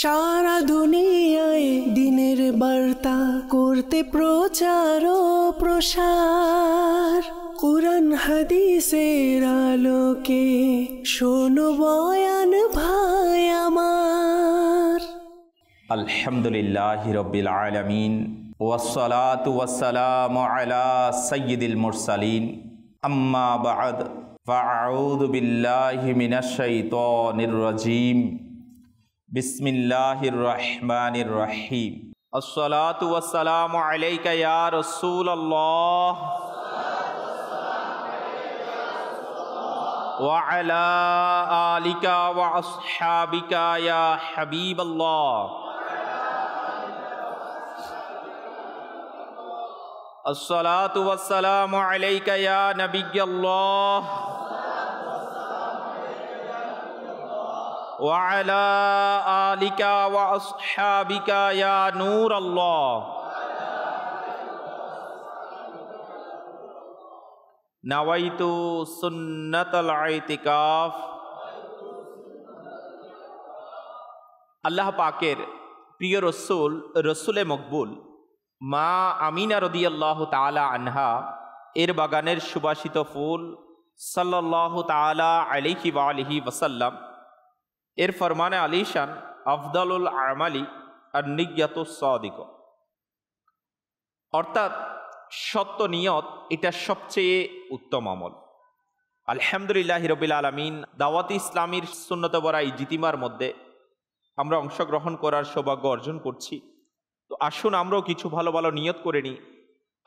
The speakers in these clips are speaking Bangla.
সারা দুনিয়ায় দিনের বার্তা করতে প্রচার ও প্রসার, কুরআন হাদিসের আলোকে শোনো বয়ান ভাই আমার। আলহামদুলিল্লাহি রাব্বিল আলামিন ওয়াসসালাতু ওয়াসসালামু আলা সাইয়্যিদিল মুরসালিন, আম্মা বা'দ, ফাআউযু বিল্লাহি মিনাশ শাইতানির রাজীম। বিসমিল্লাহির রহমানির রহিম। আসসালাতু ওয়াসসালামু আলাইকা ইয়া রাসূলুল্লাহ ওয়া আলা আলিকা ওয়া আসহাবিকা ইয়া হাবিবাল্লাহ। আসসালাতু ওয়াসসালামু আলাইকা ইয়া নবিয়্যাল্লাহ ওয়া আলা আলিকা ওয়া আসহাবিকা ইয়া নূরাল্লাহ। নাওয়াইতু সুন্নাতাল ইতিকাফ। আল্লাহ পাকের প্রিয় রসুল, রসুলে মকবুল মা আমিনা রাদিয়াল্লাহু তাআলা আনহা এর বাগানের সুবাসিত ফুল সাল্লাল্লাহু তাআলা আলাইহি ওয়া আলিহি ওয়াসাল্লাম এর ফরমানে আলিশান, আফদালুল আমালি আন-নিয়্যাতুস সাদিকা, অর্থাৎ সত্য নিয়ত এটা সবচেয়ে উত্তম আমল। আলহামদুলিল্লাহি রাব্বিল আলামিন, দাওয়াত ইসলামীর সুন্নত বরা ইজতিমার মধ্যে আমরা অংশগ্রহণ করার সৌভাগ্য অর্জন করছি। তো আসুন আমরাও কিছু ভালো ভালো নিয়ত করে নিই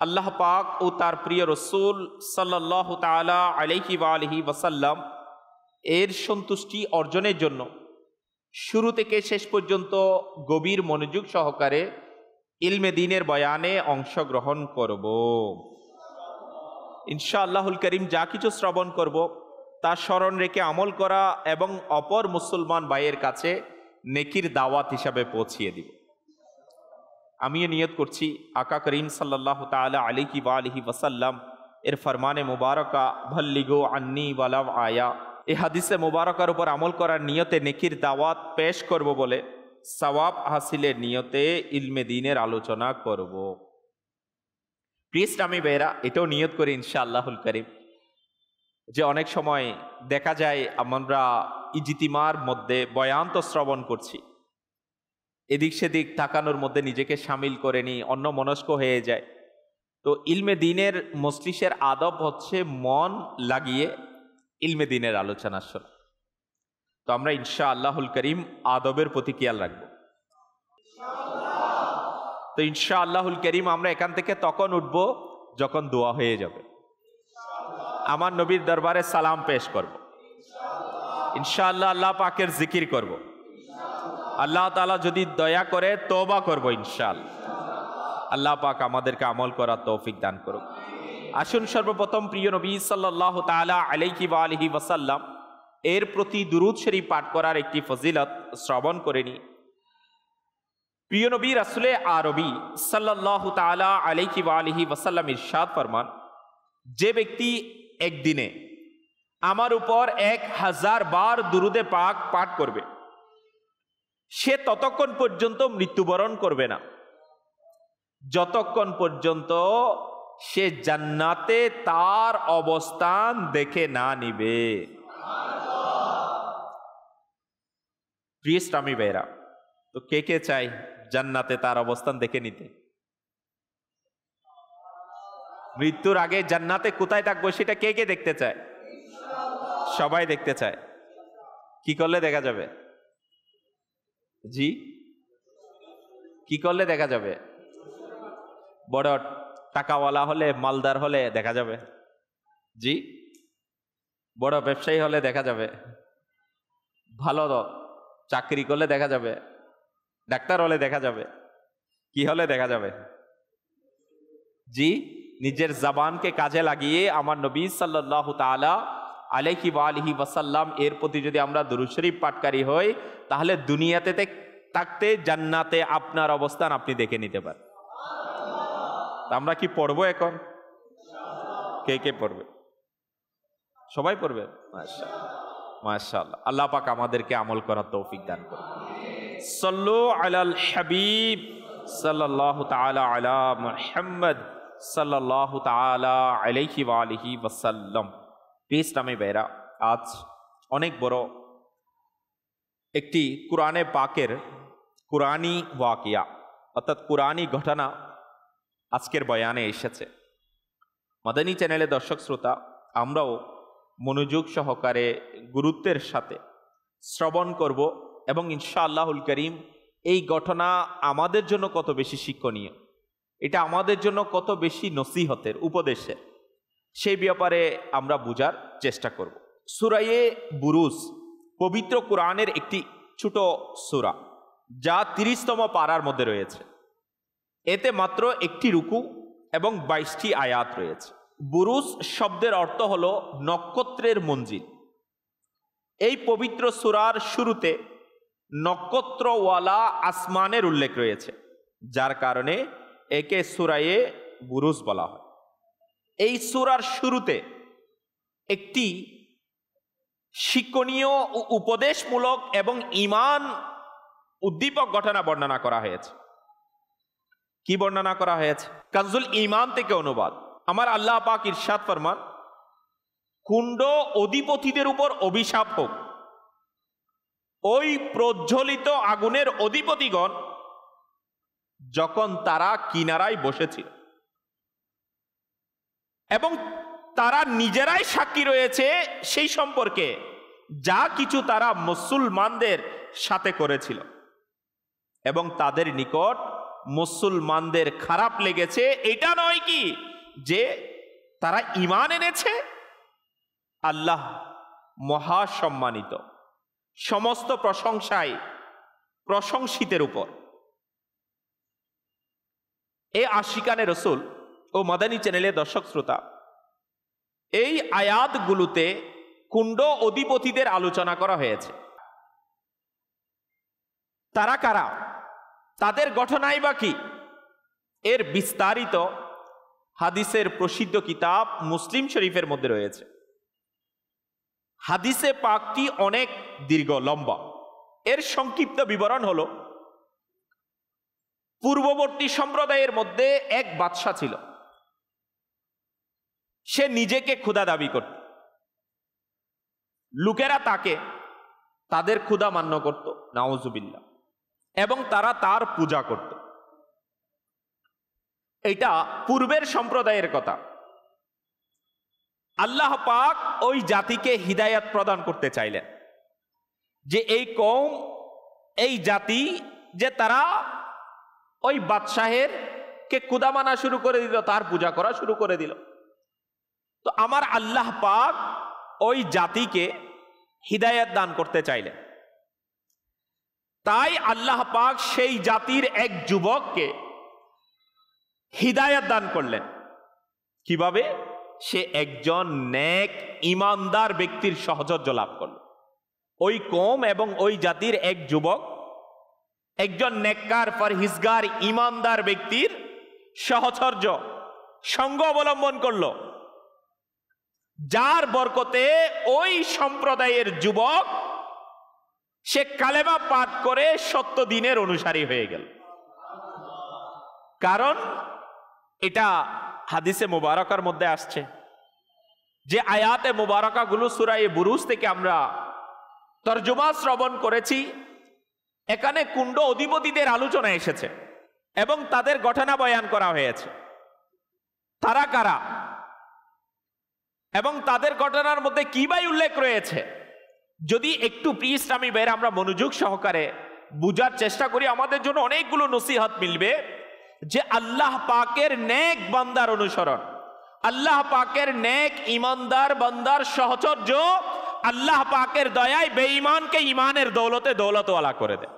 আল্লাহ পাক ও তার প্রিয় রসুল সাল্লাল্লাহু তাআলা আলাইহি ওয়া আলিহি ওয়াসাল্লাম এর সন্তুষ্টি অর্জনের জন্য শুরু থেকে শেষ পর্যন্ত গভীর মনোযোগ সহকারে ইলমে দ্বীনের বয়ানে অংশগ্রহণ করব ইনশাআল্লাহুল করিম। যা কিছু শ্রবণ করব তা স্মরণ রেখে আমল করা এবং অপর মুসলমান ভাইয়ের কাছে নেকির দাওয়াত হিসাবে পৌঁছিয়ে দিব। আমিও নিয়ত করছি আকা করিম সাল্লাল্লাহু তাআলা আলাইহি ওয়া আলিহি ওয়াসাল্লাম এর ফরমানে মুবারকা ভাল্লিগু আন্নি ওয়ালাউ আয়া, এই হাদিসে মুবারকার উপর আমল করার নিয়তে নেকির দাওয়াত পেশ করব বলে সওয়াব হাসিলের নিয়তে ইলমে দ্বীনের আলোচনা করব। প্রিয় ইসলামী ভাইয়েরা, এটাও নিয়ত করি ইনশাআল্লাহুল করিম যে অনেক সময় দেখা যায় আমরা ইজতিমার মধ্যে বয়ান তো শ্রবণ করছি, এদিক সেদিক তাকানোর মধ্যে নিজেকে সামিল করে নিই, অন্য মনস্ক হয়ে যায়। তো ইলমে দ্বীনের মজলিসের আদব হচ্ছে মন লাগিয়ে ইলমে দ্বীনের আলোচনা শোনা। তো আমরা ইনশাআল্লাহুল করিম আদবের প্রতি খেয়াল রাখবো। তো ইনশাআল্লাহুল করিম আমরা এখান থেকে তখন উঠব যখন দোয়া হয়ে যাবে, আমার নবীর দরবারে সালাম পেশ করব, ইনশাআল্লাহ আল্লাহ পাকের জিকির করব, আল্লাহ তাআলা যদি দয়া করে তওবা করব ইনশাআল্লাহ। আল্লাহ পাক আমাদেরকে আমল করার তৌফিক দান করুক। আসুন সর্বপ্রথম প্রিয় নবী সাল্লাল্লাহু তাআলা আলাইহি ওয়া আলিহি ওয়াসাল্লাম এর প্রতি দুরূদ শরীফ পাঠ করার একটি ফজিলত শ্রবণ করে নি। প্রিয় নবী রাসূলে আরবি সাল্লাল্লাহু তাআলা আলাইহি ওয়া আলিহি ওয়াসাল্লাম ইরশাদ ফরমান, যে ব্যক্তি একদিনে আমার উপর 1000 বার দুরূদে পাক পাঠ করবে সে ততক্ষণ পর্যন্ত মৃত্যুবরণ করবে না যতক্ষণ পর্যন্ত সে জান্নাতে তার অবস্থান দেখে না নিবে। প্রিয় ইসলামী ভাইরা, তো কে কে চাই জান্নাতে তার অবস্থান দেখে নিতে? মৃত্যুর আগে জান্নাতে কোথায় থাকবো সেটা কে কে দেখতে চায়? সবাই দেখতে চায়। কি করলে দেখা যাবে? জি, কি করলে দেখা যাবে? বড় টাকাওয়ালা হলে, মালদার হলে দেখা যাবে। জি, বড় ব্যবসায়ী হলে দেখা যাবে, ভালো চাকরি করলে দেখা যাবে, ডাক্তার হলে দেখা যাবে, কি হলে দেখা যাবে? জি, নিজের জবানকে কাজে লাগিয়ে আমার নবী সাল্লাল্লাহু তাআলা আলাইহি ওয়া আলিহি ওয়াসাল্লাম এর প্রতি যদি আমরা দুরূদ শরীফ পাঠকারী হই তাহলে দুনিয়াতে থাকতে জান্নাতে আপনার অবস্থান আপনি দেখে নিতে পারেন। আমরা কি পড়বো এখন? কে কে পড়বে? সবাই পড়বে? মাশাআল্লাহ, মাশাআল্লাহ। আল্লাহ পাক আমাদেরকে আমল করার তৌফিক দান করুন। সল্লু আলাল হাবিব সাল্লাল্লাহু তাআলা আলা মুহাম্মদ সাল্লাল্লাহু তাআলা আলাইহি ওয়া আলিহি ওয়াসাল্লাম। ইসলামী ভাইরা, আজ অনেক বড় একটি কুরআনে পাকের কুরআনী ওয়াকিয়া অর্থাৎ কুরআনী ঘটনা আজকের বয়ানে এসেছে। মাদানী চ্যানেলে দর্শক শ্রোতা, আমরাও মনোযোগ সহকারে গুরুত্বের সাথে শ্রবণ করব এবং ইনশাআল্লাহুল করিম এই ঘটনা আমাদের জন্য কত বেশি শিক্ষণীয়, এটা আমাদের জন্য কত বেশি নসিহতের উপদেশের, সেই ব্যাপারে আমরা বোঝার চেষ্টা করব। সূরায়ে বুরুজ পবিত্র কোরআনের একটি ছোট সূরা, যা 30তম পারার মধ্যে রয়েছে। এতে মাত্র একটি রুকু এবং 22টি আয়াত রয়েছে। বুরুজ শব্দের অর্থ হলো নক্ষত্রের মঞ্জিল। এই পবিত্র সূরার শুরুতে নক্ষত্রওয়ালা আসমানের উল্লেখ রয়েছে, যার কারণে একে সূরায়ে বুরুজ বলা হয়। এই সূরার শুরুতে একটি শিক্ষণীয় ও উপদেশমূলক এবং ঈমান উদ্দীপক ঘটনা বর্ণনা করা হয়েছে। কি বর্ণনা করা হয়েছে? কানজুল ঈমান থেকে অনুবাদ। আমার আল্লাহ পাক ইরশাদ ফরমান, কুণ্ড অধিপতিদের উপর অভিশাপ হোক। ওই প্রজ্বলিত আগুনের অধিপতিগণ যখন তারা কিনারায় বসেছিল এবং তারা নিজেরাই সাক্ষী রয়েছে সেই সম্পর্কে যা কিছু তারা মুসলমানদের সাথে করেছিল, এবং তাদের নিকট মুসলমানদের খারাপ লেগেছে এটা নয় কি যে তারা ঈমান এনেছে। আল্লাহ মহাসম্মানিত, সমস্ত প্রশংসায় প্রশংসিতের উপর। এ আশিকানে রসুল ও মাদানী চ্যানেলের দর্শক শ্রোতা, এই আয়াতগুলোতে কুণ্ড অধিপতিদের আলোচনা করা হয়েছে। তারা কারা, তাদের ঘটনাই বা কি, এর বিস্তারিত হাদিসের প্রসিদ্ধ কিতাব মুসলিম শরীফের মধ্যে রয়েছে। হাদিসে পাকটি অনেক দীর্ঘ লম্বা। এর সংক্ষিপ্ত বিবরণ হলো, পূর্ববর্তী সম্প্রদায়ের মধ্যে এক বাদশা ছিল। সে নিজেকে খোদা দাবি করত। লোকেরা তাকে তাদের খোদা মান্য করত, নাউজুবিল্লাহ, এবং তারা তার পূজা করত। এটা পূর্বের সম্প্রদায়ের কথা। আল্লাহ পাক ওই জাতিকে হিদায়াত প্রদান করতে চাইলেন যে এই কওম, এই জাতি যে তারা ওই বাদশাহের কে খোদা মানা শুরু করে দিল, তার পূজা করা শুরু করে দিল। তো আমার আল্লাহ পাক ওই জাতিকে হিদায়াত দান করতে চাইলেন। তাই আল্লাহ পাক সেই জাতির এক যুবককে হিদায়াত দান করলেন। কিভাবে? সে একজন নেক ঈমানদার ব্যক্তির সাহচর্য লাভ করল। ওই কওম এবং ওই জাতির এক যুবক একজন নেককার, পরহেজগার, ঈমানদার ব্যক্তির সাহচর্য, সঙ্গ অবলম্বন করল, যার বরকতে ওই সম্প্রদায়ের যুবক সে কালেমা পাঠ করে 70 দিনের অনুসারী হয়ে গেল। কারণ এটা হাদিসে মুবারকার মধ্যে আসছে যে আয়াতে মুবারকাগুলো সূরায়ে বুরুজ থেকে আমরা তরজমা শ্রবণ করেছি। এখানে কুণ্ড অধিপতিদের আলোচনা এসেছে এবং তাদের ঘটনা বয়ান করা হয়েছে। তারা কারা এবং তাদের ঘটনার মধ্যে কি ভাই উল্লেখ রয়েছে, যদি একটু প্রিয় ইসলামী ভাইরা আমরা মনোযোগ সহকারে বুঝার চেষ্টা করি, আমাদের জন্য অনেকগুলো নসিহত মিলবে। যে আল্লাহ পাকের নেক বান্দার অনুসরণ, আল্লাহ পাকের নেক ঈমানদার বান্দার সাহচর্য, আল্লাহ পাকের দয়ায় বেঈমানকে ঈমানের দৌলতে দৌলতওয়ালা করে দেয়।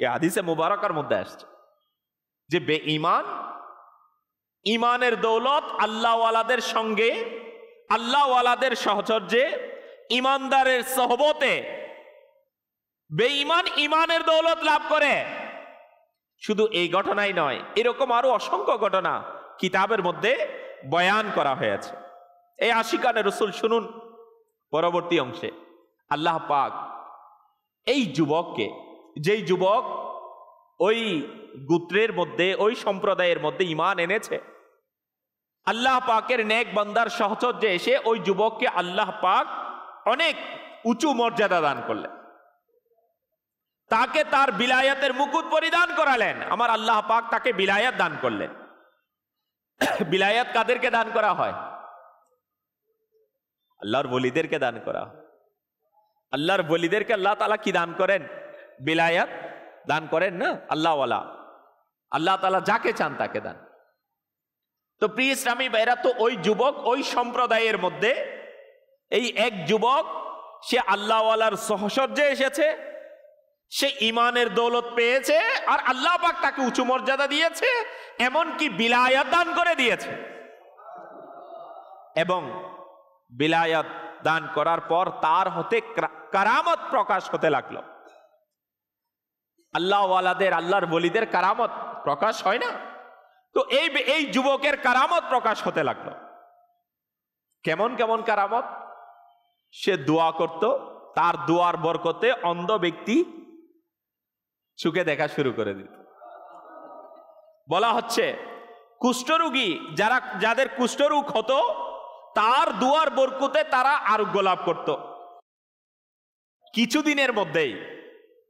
এই হাদিসে মুবারকার মধ্যে আসছে যে বেঈমান ঈমানের দৌলত আল্লাহওয়ালাদের সঙ্গে, আল্লাহওয়ালাদের সাহচর্যে, ঈমানদারের সোহবতে বেঈমান ঈমানের দৌলত লাভ করে। শুধু এই ঘটনাই নয়, এরকম আরো অসংখ্য ঘটনা কিতাবের মধ্যে বয়ান করা হয়েছে। এই আশিকানে রসুল শুনুন পরবর্তী অংশে আল্লাহ পাক এই যুবককে যেই যুবক ওই গোত্রের মধ্যে, ওই সম্প্রদায়ের মধ্যে ঈমান এনেছে, আল্লাহ পাকের নেক বান্দার সাহচর্যে এসে ওই যুবককে আল্লাহ পাক অনেক উঁচু মর্যাদা দান করলেন, তাকে তার বিলায়াতের মুকুট পরিধান করালেন। আমার আল্লাহ পাক তাকে বিলায়াত দান করলেন। বিলায়াত কাদেরকে দান করা হয়? আল্লাহর ওলিদেরকে দান করা হয়। আল্লাহর ওলিদেরকে আল্লাহ তাআলা কি দান করেন? বিলায়াত দান করেন না। আল্লাহওয়ালা আল্লাহ তাআলা যাকে চান তাকে দান। তো প্রিয় ইসলামী ভাইরা, তো ওই যুবক ওই সম্প্রদায়ের মধ্যে এই এক যুবক, সে আল্লাহওয়ালার সাহচর্যে এসেছে, সে ইমানের দৌলত পেয়েছে, আর আল্লাহ পাক তাকে উঁচু মর্যাদা দিয়েছে, এমনকি বিলায়াত দান করে দিয়েছে। এবং বিলায়াত দান করার পর তার হতে কারামত প্রকাশ হতে লাগলো। আল্লাহওয়ালাদের, আল্লাহর ওলিদের কারামত প্রকাশ হয় না? তো এই যুবকের কারামত প্রকাশ হতে লাগলো। কেমন কেমন কারামত? সে দোয়া করত, তার দোয়ার বরকতে অন্ধ ব্যক্তি চোখে দেখা শুরু করে দিত। বলা হচ্ছে কুষ্ঠরোগী যাদের কুষ্ঠরোগ হতো, তার দোয়ার বরকতে তারা আরোগ্য লাভ করত। কিছুদিনের মধ্যেই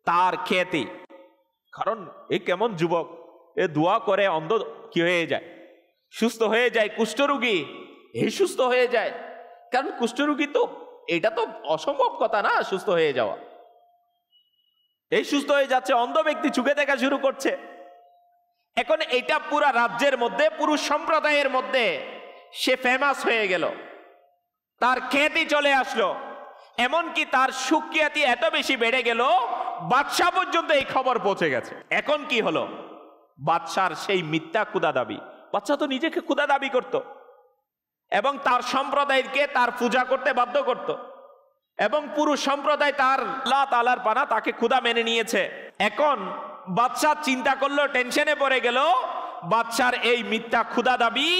তার খ্যাতি, কারণ এই কেমন যুবক, এ দোয়া করে অন্ধ কি হয়ে যায়? সুস্থ হয়ে যায়। কুষ্ঠরোগী এই সুস্থ হয়ে যায়, কারণ কুষ্ঠরোগী তো এটা তো অসম্ভব কথা না, সুস্থ হয়ে যাওয়া। এই সুস্থ হয়ে যাচ্ছে, অন্ধ ব্যক্তি চোখে দেখা শুরু করছে। এখন এটা পুরা রাজ্যের মধ্যে, পুরো সম্প্রদায়ের মধ্যে সে ফেমাস হয়ে গেল, তার খ্যাতি চলে আসলো। এমনকি তার সুখ্যাতি এত বেশি বেড়ে গেল, বাদশাহ পর্যন্ত এই খবর পৌঁছে গেছে। এখন কি হলো? বাদশার সেই মিথ্যা খুদা দাবি, বাদশাহ তো নিজেকে খুদা দাবি করত এবং তার সম্প্রদায়কে তার পূজা করতে বাধ্য করত, এবং পুরো সম্প্রদায় তার আল্লাহ তাআলার পানা তাকে খুদা মেনে নিয়েছে। এখন বাদশাহ চিন্তা করলো, টেনশনে পড়ে গেল, বাদশার এই মিথ্যা খুদা দাবি,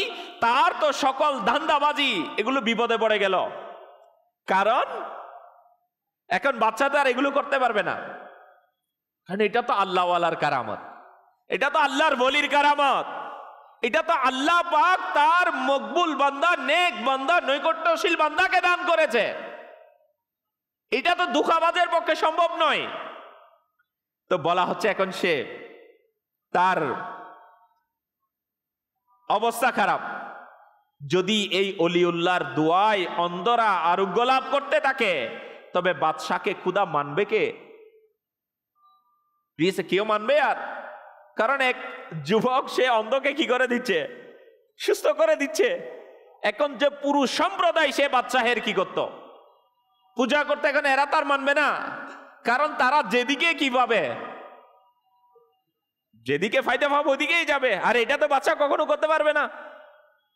তার তো সকল ধান্দাবাজি, এগুলো বিপদে পড়ে গেল। কারণ এখন বাদশাহ তো আর এগুলো করতে পারবে না, কারণ এটা তো আল্লাহওয়ালার কারামত, এটা তো আল্লাহর ওলির কারামত, এটা তো আল্লাহ পাক তার মকবুল বান্দা, নেক বান্দা, নৈকট্যশীল বান্দাকে দান করেছে। এটা তো দুঃখাবাজের পক্ষে সম্ভব নয়। তো বলা হচ্ছে এখন সে, তার অবস্থা খারাপ। যদি এই অলিউল্লাহর দোয়ায় অন্ধরা আরোগ্য লাভ করতে থাকে, তবে বাদশাকে খুদা মানবে কে? কেউ মানবে? আর কারণ এক যুবক সে অন্ধকে কি করে দিচ্ছে? সুস্থ করে দিচ্ছে। এখন যে পুরো সম্প্রদায় সে বাদশাহের কি করত? পূজা করতে, এখন এরা তার মানবে না, কারণ তারা যেদিকে কি পাবে, যেদিকে ফায়দা পাবে ওদিকেই যাবে। আর এটা তো বাদশা কখনো করতে পারবে না,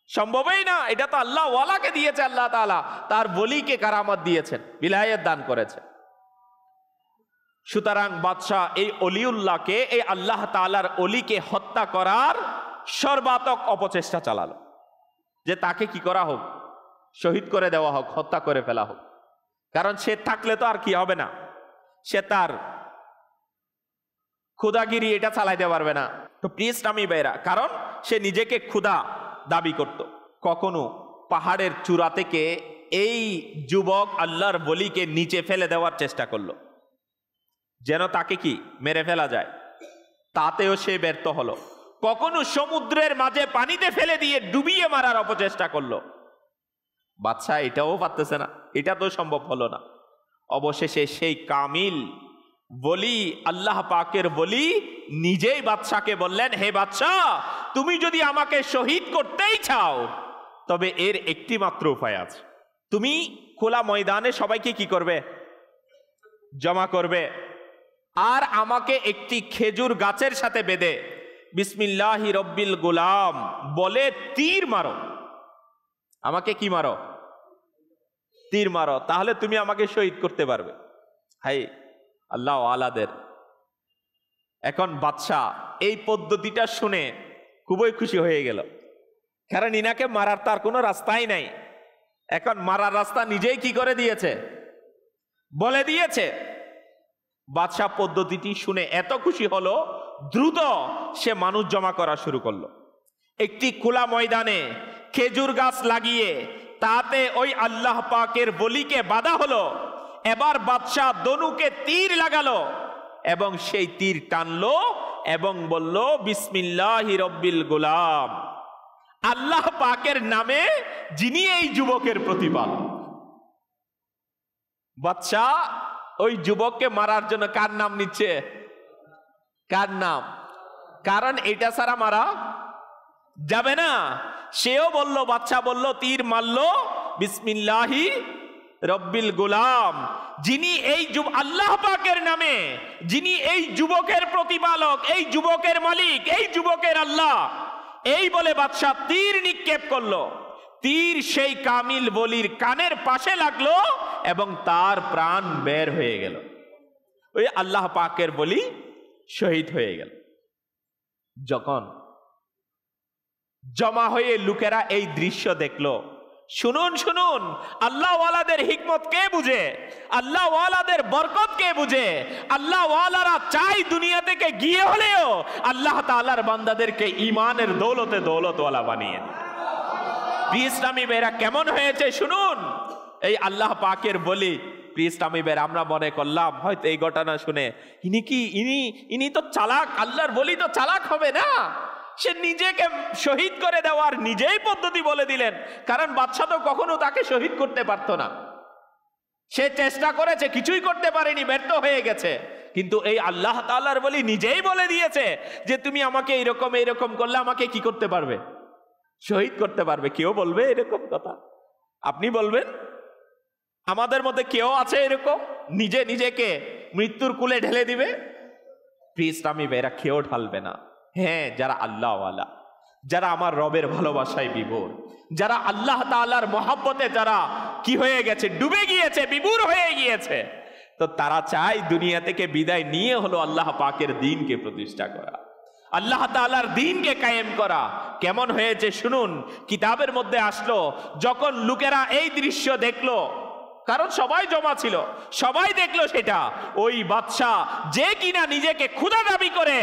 সম্ভবই না। এটা তো আল্লাহ ওয়ালাকে দিয়েছে, আল্লাহ তাআলা তার ওলিকে কারামত দিয়েছেন, বিলায়াত দান করেছে। সুতরাং বাদশাহ এই অলিউল্লাহকে, এই আল্লাহ তাআলার অলিকে হত্যা করার সর্বাত্মক অপচেষ্টা চালালো, যে তাকে কি করা হোক, শহীদ করে দেওয়া হোক, হত্যা করে ফেলা হোক। কারণ সে থাকলে তো আর কি হবে না, সে তার খুদাগিরি এটা চালাইতে পারবে না। তো প্রিয় ইসলামী ভাইরা, কারণ সে নিজেকে খুদা দাবি করত। কখনো পাহাড়ের চূড়া থেকে এই যুবক আল্লাহর ওলিকে নিচে ফেলে দেওয়ার চেষ্টা করলো, যেন তাকে কি মেরে ফেলা যায়, তাতেও সে ব্যর্থ হলো। কখনো সমুদ্রের মাঝে পানিতে ফেলে দিয়ে ডুবিয়ে মারার অপচেষ্টা করলো, বাদশাহ এটাও পারতেছে না, এটা তো সম্ভব হলো না। অবশেষে সেই কামিল বলি, আল্লাহ পাকের বলি, নিজেই বাদশাকে বললেন, হে বাদশাহ, তুমি যদি আমাকে শহীদ করতেই চাও, তবে এর একটি মাত্র উপায় আছে। তুমি খোলা ময়দানে সবাইকে কি করবে? জমা করবে, আর আমাকে একটি খেজুর গাছের সাথে বেঁধে বিসমিল্লাহি রব্বিল গুলাম বলে তীর মারো। আমাকে কি মারো? তীর মারো, তাহলে তুমি আমাকে শহীদ করতে পারবে। হাই আল্লাহ আলাদের। এখন বাদশাহ এই পদ্ধতিটা শুনে খুবই খুশি হয়ে গেল, কারণ ইনাকে মারার তার কোনো রাস্তাই নাই। এখন মারার রাস্তা নিজেই কি করে দিয়েছে? বলে দিয়েছে। বাদশাহ পদ্ধতিটি শুনে এত খুশি হলো, দ্রুত সে মানুষ জমা করা শুরু করলো। একটি খোলা ময়দানে খেজুর গাছ লাগিয়ে তাতে ওই আল্লাহ পাকের বলিকে বাঁধা হলো। এবার বাদশাহ ধনুকে তীর লাগালো এবং সেই তীর টানলো এবং বলল, বিসমিল্লাহি রব্বিল গোলাম, আল্লাহ পাকের নামে যিনি এই যুবকের প্রতিপালক। বাদশাহ ওই যুবককে মারার জন্য কার নাম নিচ্ছে? কার নাম? কারণ এটা ছাড়া মারা যাবে না। সেও বলল, বাদশাহ বলল, তীর মারলো, বিসমিল্লাহি রব্বিল গোলাম, যিনি এই আল্লাহ পাকের নামে, যিনি এই যুবকের প্রতিপালক, এই যুবকের মালিক, এই যুবকের আল্লাহ। এই বলে বাদশাহ তীর নিক্ষেপ করলো। তীর সেই কামিল বলির কানের পাশে লাগলো এবং তার প্রাণ বের হয়ে গেল। ওই আল্লাহ পাকের বলি শহীদ হয়ে গেল। যখন জমা হয়ে লোকেরা এই দৃশ্য দেখলো, শুনুন শুনুন, আল্লাহ ওয়ালাদের হিকমত কে বুঝে, আল্লাহ ওয়ালাদের বরকত কে বুঝে? আল্লাহ ওয়ালারা চাই দুনিয়া থেকে গিয়ে হলেও আল্লাহ তাআলার বান্দাদেরকে ঈমানের দৌলতে দৌলতওয়ালা বানিয়ে দেয়। ইসলামী বেরা কেমন হয়েছে শুনুন। এই আল্লাহ পাকের বলি ইসলামী বেরা, আমরা মনে করলাম হয়তো এই ঘটনা শুনে ইনি তো চালাক, আল্লাহর বলি তো চালাক হবে না, সে নিজেকে শহীদ করে দেওয়ার নিজেই পদ্ধতি বলে দিলেন। কারণ বাদশা তো কখনো তাকে শহীদ করতে পারতো না। সে চেষ্টা করেছে, কিছুই করতে পারেনি, ব্যর্থ হয়ে গেছে। কিন্তু এই আল্লাহ তাআলার বলি নিজেই বলে দিয়েছে যে তুমি আমাকে এইরকম এইরকম করলে আমাকে কি করতে পারবে? শহীদ করতে পারবে। কেউ বলবে এরকম কথা? আপনি বলবেন? আমাদের মধ্যে কেউ আছে এরকম নিজেকে মৃত্যুর কুলে ঢেলে দিবে? ইসলামী বেরা কেউ ঢালবে না। হ্যাঁ, যারা আল্লাহ ওয়ালা, যারা আমার রবের ভালোবাসায় বিভোর, যারা আল্লাহ তাআলার মহব্বতে যারা কি হয়ে গেছে, ডুবে গিয়েছে, বিভোর হয়ে গিয়েছে, তো তারা চায় দুনিয়া থেকে বিদায় নিয়ে হলো আল্লাহ পাকের দ্বীনকে প্রতিষ্ঠা করা, আল্লাহ তাআলার দ্বীনকে কায়েম করা। কেমন হয়েছে শুনুন। কিতাবের মধ্যে আসলো, যখন লোকেরা এই দৃশ্য দেখলো, কারণ সবাই জমা ছিল, সবাই দেখলো সেটা, ওই বাদশা যে কিনা নিজেকে ক্ষুধা দাবি করে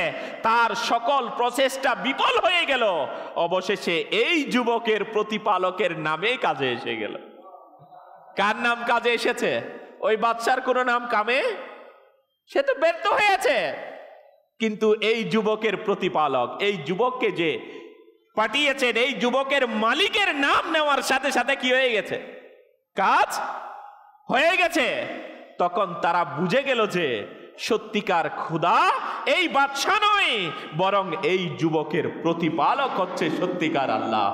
তার সকল প্রচেষ্টা বিফল হয়ে গেল। অবশেষে এই যুবকের প্রতিপালকের নামে কাজে এসে গেল। কার নাম কাজে এসেছে? ওই বাদশার কোনো নাম কামে? সে তো ব্যর্থ হয়েছে। কিন্তু এই যুবকের প্রতিপালক, এই যুবককে যে পাঠিয়েছেন, এই যুবকের মালিকের নাম নেওয়ার সাথে সাথে কি হয়ে গেছে? কাজ হয়ে গেছে। তখন তারা বুঝে গেল যে সত্যিকার খোদা এই বাদশা নয়, বরং এই যুবকের প্রতিপালক হচ্ছে সত্যিকার আল্লাহ।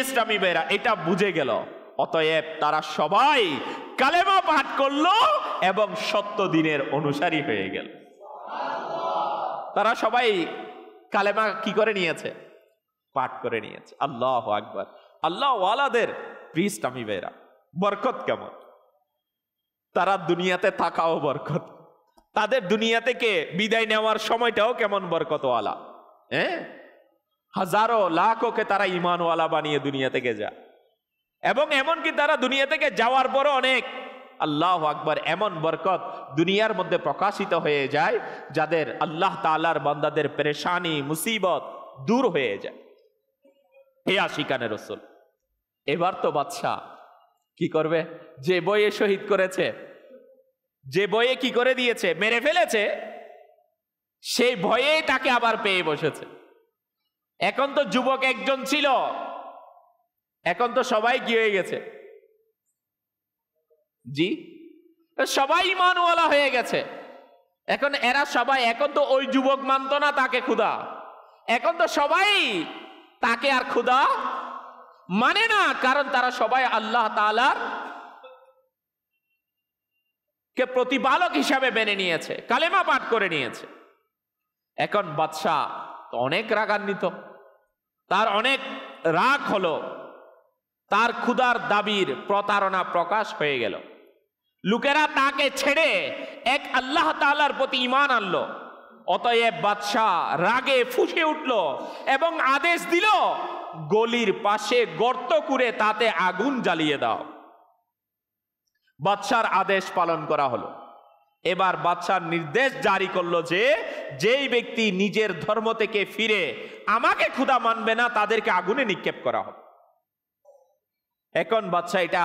ইসলামী ভাইরা এটা বুঝে গেল। অতএব তারা সবাই কালেমা পাঠ করলো এবং সত্য দিনের অনুসারী হয়ে গেল। তারা সবাই কালেমা কি করে নিয়েছে? পাঠ করে নিয়েছে। আল্লাহু আকবার। আল্লাহ ওয়ালাদের ইসলামী ভাইরা বরকত কেমন! তারা দুনিয়াতে থাকাও বরকত, তাদের দুনিয়া থেকে বিদায় নেওয়ার সময়টাও কেমন বরকতওয়ালা। হ্যাঁ, হাজারো লাখকে তারা ঈমানওয়ালা বানিয়ে দুনিয়া থেকে যায়। এবং এমনকি তারা দুনিয়া থেকে যাওয়ার পরও অনেক, আল্লাহু আকবার, এমন বরকত দুনিয়ার মধ্যে প্রকাশিত হয়ে যায় যাদের আল্লাহ তাআলার বান্দাদের পেরেশানি মুসিবত দূর হয়ে যায়। হে আশিকানে রাসূল, এবার তো বাদশা কি করবে? যে বয়ে শহীদ করেছে, যে বয়ে কি করে দিয়েছে, মেরে ফেলেছে, সেই ভয়ে তাকে আবার পেয়ে বসেছে। এখন তো যুবক একজন ছিল, এখন তো সবাই কি হয়ে গেছে? জি, সবাই ঈমানওয়ালা হয়ে গেছে। এখন এরা সবাই, এখন তো ওই যুবক মানত না তাকে খোদা, এখন তো সবাই তাকে আর খোদা মানে না, কারণ তারা সবাই আল্লাহ তাআলার কে প্রতিপালক হিসাবে মেনে নিয়েছে, কালেমা পাঠ করে নিয়েছে। এখন বাদশাহ তো অনেক রাগান্বিত, তার অনেক রাগ হলো, তার ক্ষুধার দাবির প্রতারণা প্রকাশ হয়ে গেল। লোকেরা তাকে ছেড়ে এক আল্লাহ তাআলার প্রতি ঈমান আনলো। অতএব বাদশাহ রাগে ফুঁসে উঠল এবং আদেশ দিল, গলির পাশে গর্ত করে তাতে আগুন জ্বালিয়ে দাও। বাদশার আদেশ পালন করা হলো। এবার বাদশাহ নির্দেশ জারি করলো যে যেই ব্যক্তি নিজের ধর্ম থেকে ফিরে আমাকে খোদা মানবে না তাদেরকে আগুনে নিক্ষেপ করা হবে। এখন বাদশাহ এটা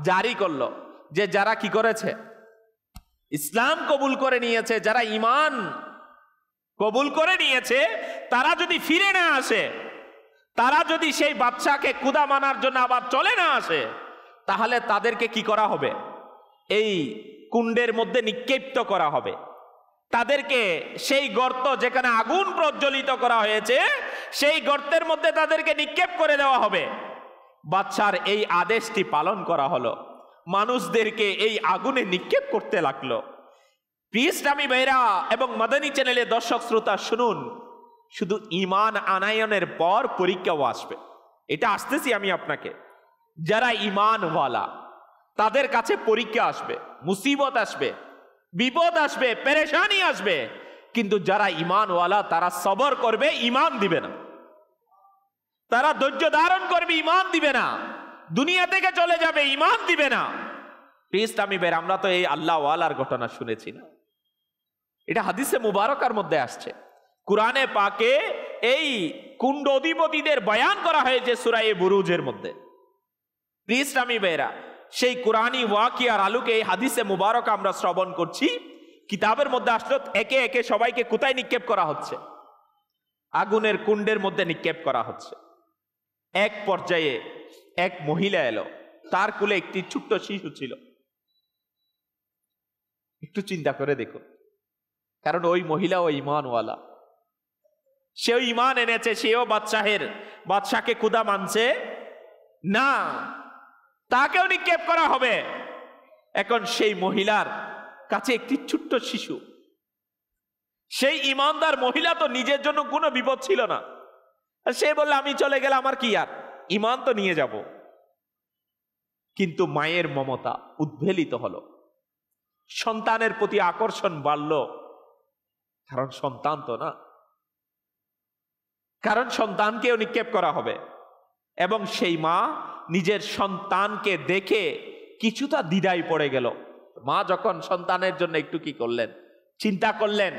জারি করলো যে যারা কি করেছে, ইসলাম কবুল করে নিয়েছে, যারা ঈমান কবুল করে নিয়েছে, তারা যদি ফিরে না আসে, তারা যদি সেই বাদশাকে খোদা মানার জন্য আবার চলে না আসে, তাহলে তাদেরকে কি করা হবে? এই কুণ্ডের মধ্যে নিক্ষিপ্ত করা হবে। তাদেরকে সেই গর্ত যেখানে আগুন প্রজ্বলিত করা হয়েছে সেই গর্তের মধ্যে তাদেরকে নিক্ষেপ করে দেওয়া হবে। বাদশার এই আদেশটি পালন করা হলো, মানুষদেরকে এই আগুনে নিক্ষেপ করতে লাগলো। ইসলামী ভাইরা এবং মাদানী চ্যানেলে দর্শক শ্রোতা শুনুন, শুধু ঈমান আনায়নের পর পরীক্ষাও আসবে, এটা আসতেছি আমি আপনাকে। যারা ঈমানওয়ালা তাদের কাছে পরীক্ষা আসবে, মুসিবত আসবে, বিপদ আসবে, পেরেশানি আসবে, কিন্তু যারা ঈমানওয়ালা তারা সবর করবে, ঈমান দিবে না, তারা ধৈর্য ধারণ করবে, ঈমান দিবে না, দুনিয়া থেকে চলে যাবে, ঈমান দিবে না। ইসলামী ভাইরা, আমরা তো এই আল্লাহ ওয়ালার ঘটনা শুনেছি না, এটা হাদিসে মুবারকার মধ্যে আসছে। কুরআনে পাকে এই কুণ্ড অধিপতিদের বয়ান করা হয়েছে সূরা বুরুজের মধ্যে। ইসলামী ভাইরা, সেই কুরআনী ওয়াকিয়ার আলোকে এই হাদিসে মুবারক আমরা শ্রবণ করছি। কিতাবের মধ্যে আসলো একে একে সবাইকে কোথায় নিক্ষেপ করা হচ্ছে? আগুনের কুণ্ডের মধ্যে নিক্ষেপ করা হচ্ছে। এক পর্যায়ে এক মহিলা এলো, তার কোলে একটি ছোট্ট শিশু ছিল। একটু চিন্তা করে দেখুন, কারণ ওই মহিলা ও ঈমানওয়ালা, সেও ঈমান এনেছে, সেও বাদশাকে খোদা মানছে না, তাকেও নিক্ষেপ করা হবে। এখন সেই মহিলার কাছে একটি ছোট্ট শিশু, সেই ঈমানদার মহিলা তো নিজের জন্য কোনো বিপদ ছিল না, সে বলল আমি চলে গেলে আমার কি আর, ঈমান তো নিয়ে যাব। কিন্তু মায়ের মমতা উদ্বেলিত হলো, সন্তানের প্রতি আকর্ষণ বাড়ল, কারণ সন্তান তো না, কারণ সন্তানকেও নিক্ষেপ করা হবে। এবং সেই মা নিজের সন্তানকে দেখে কিছুটা দ্বিধায় পড়ে গেল। মা যখন সন্তানের জন্য একটু কি করলেন, চিন্তা করলেন,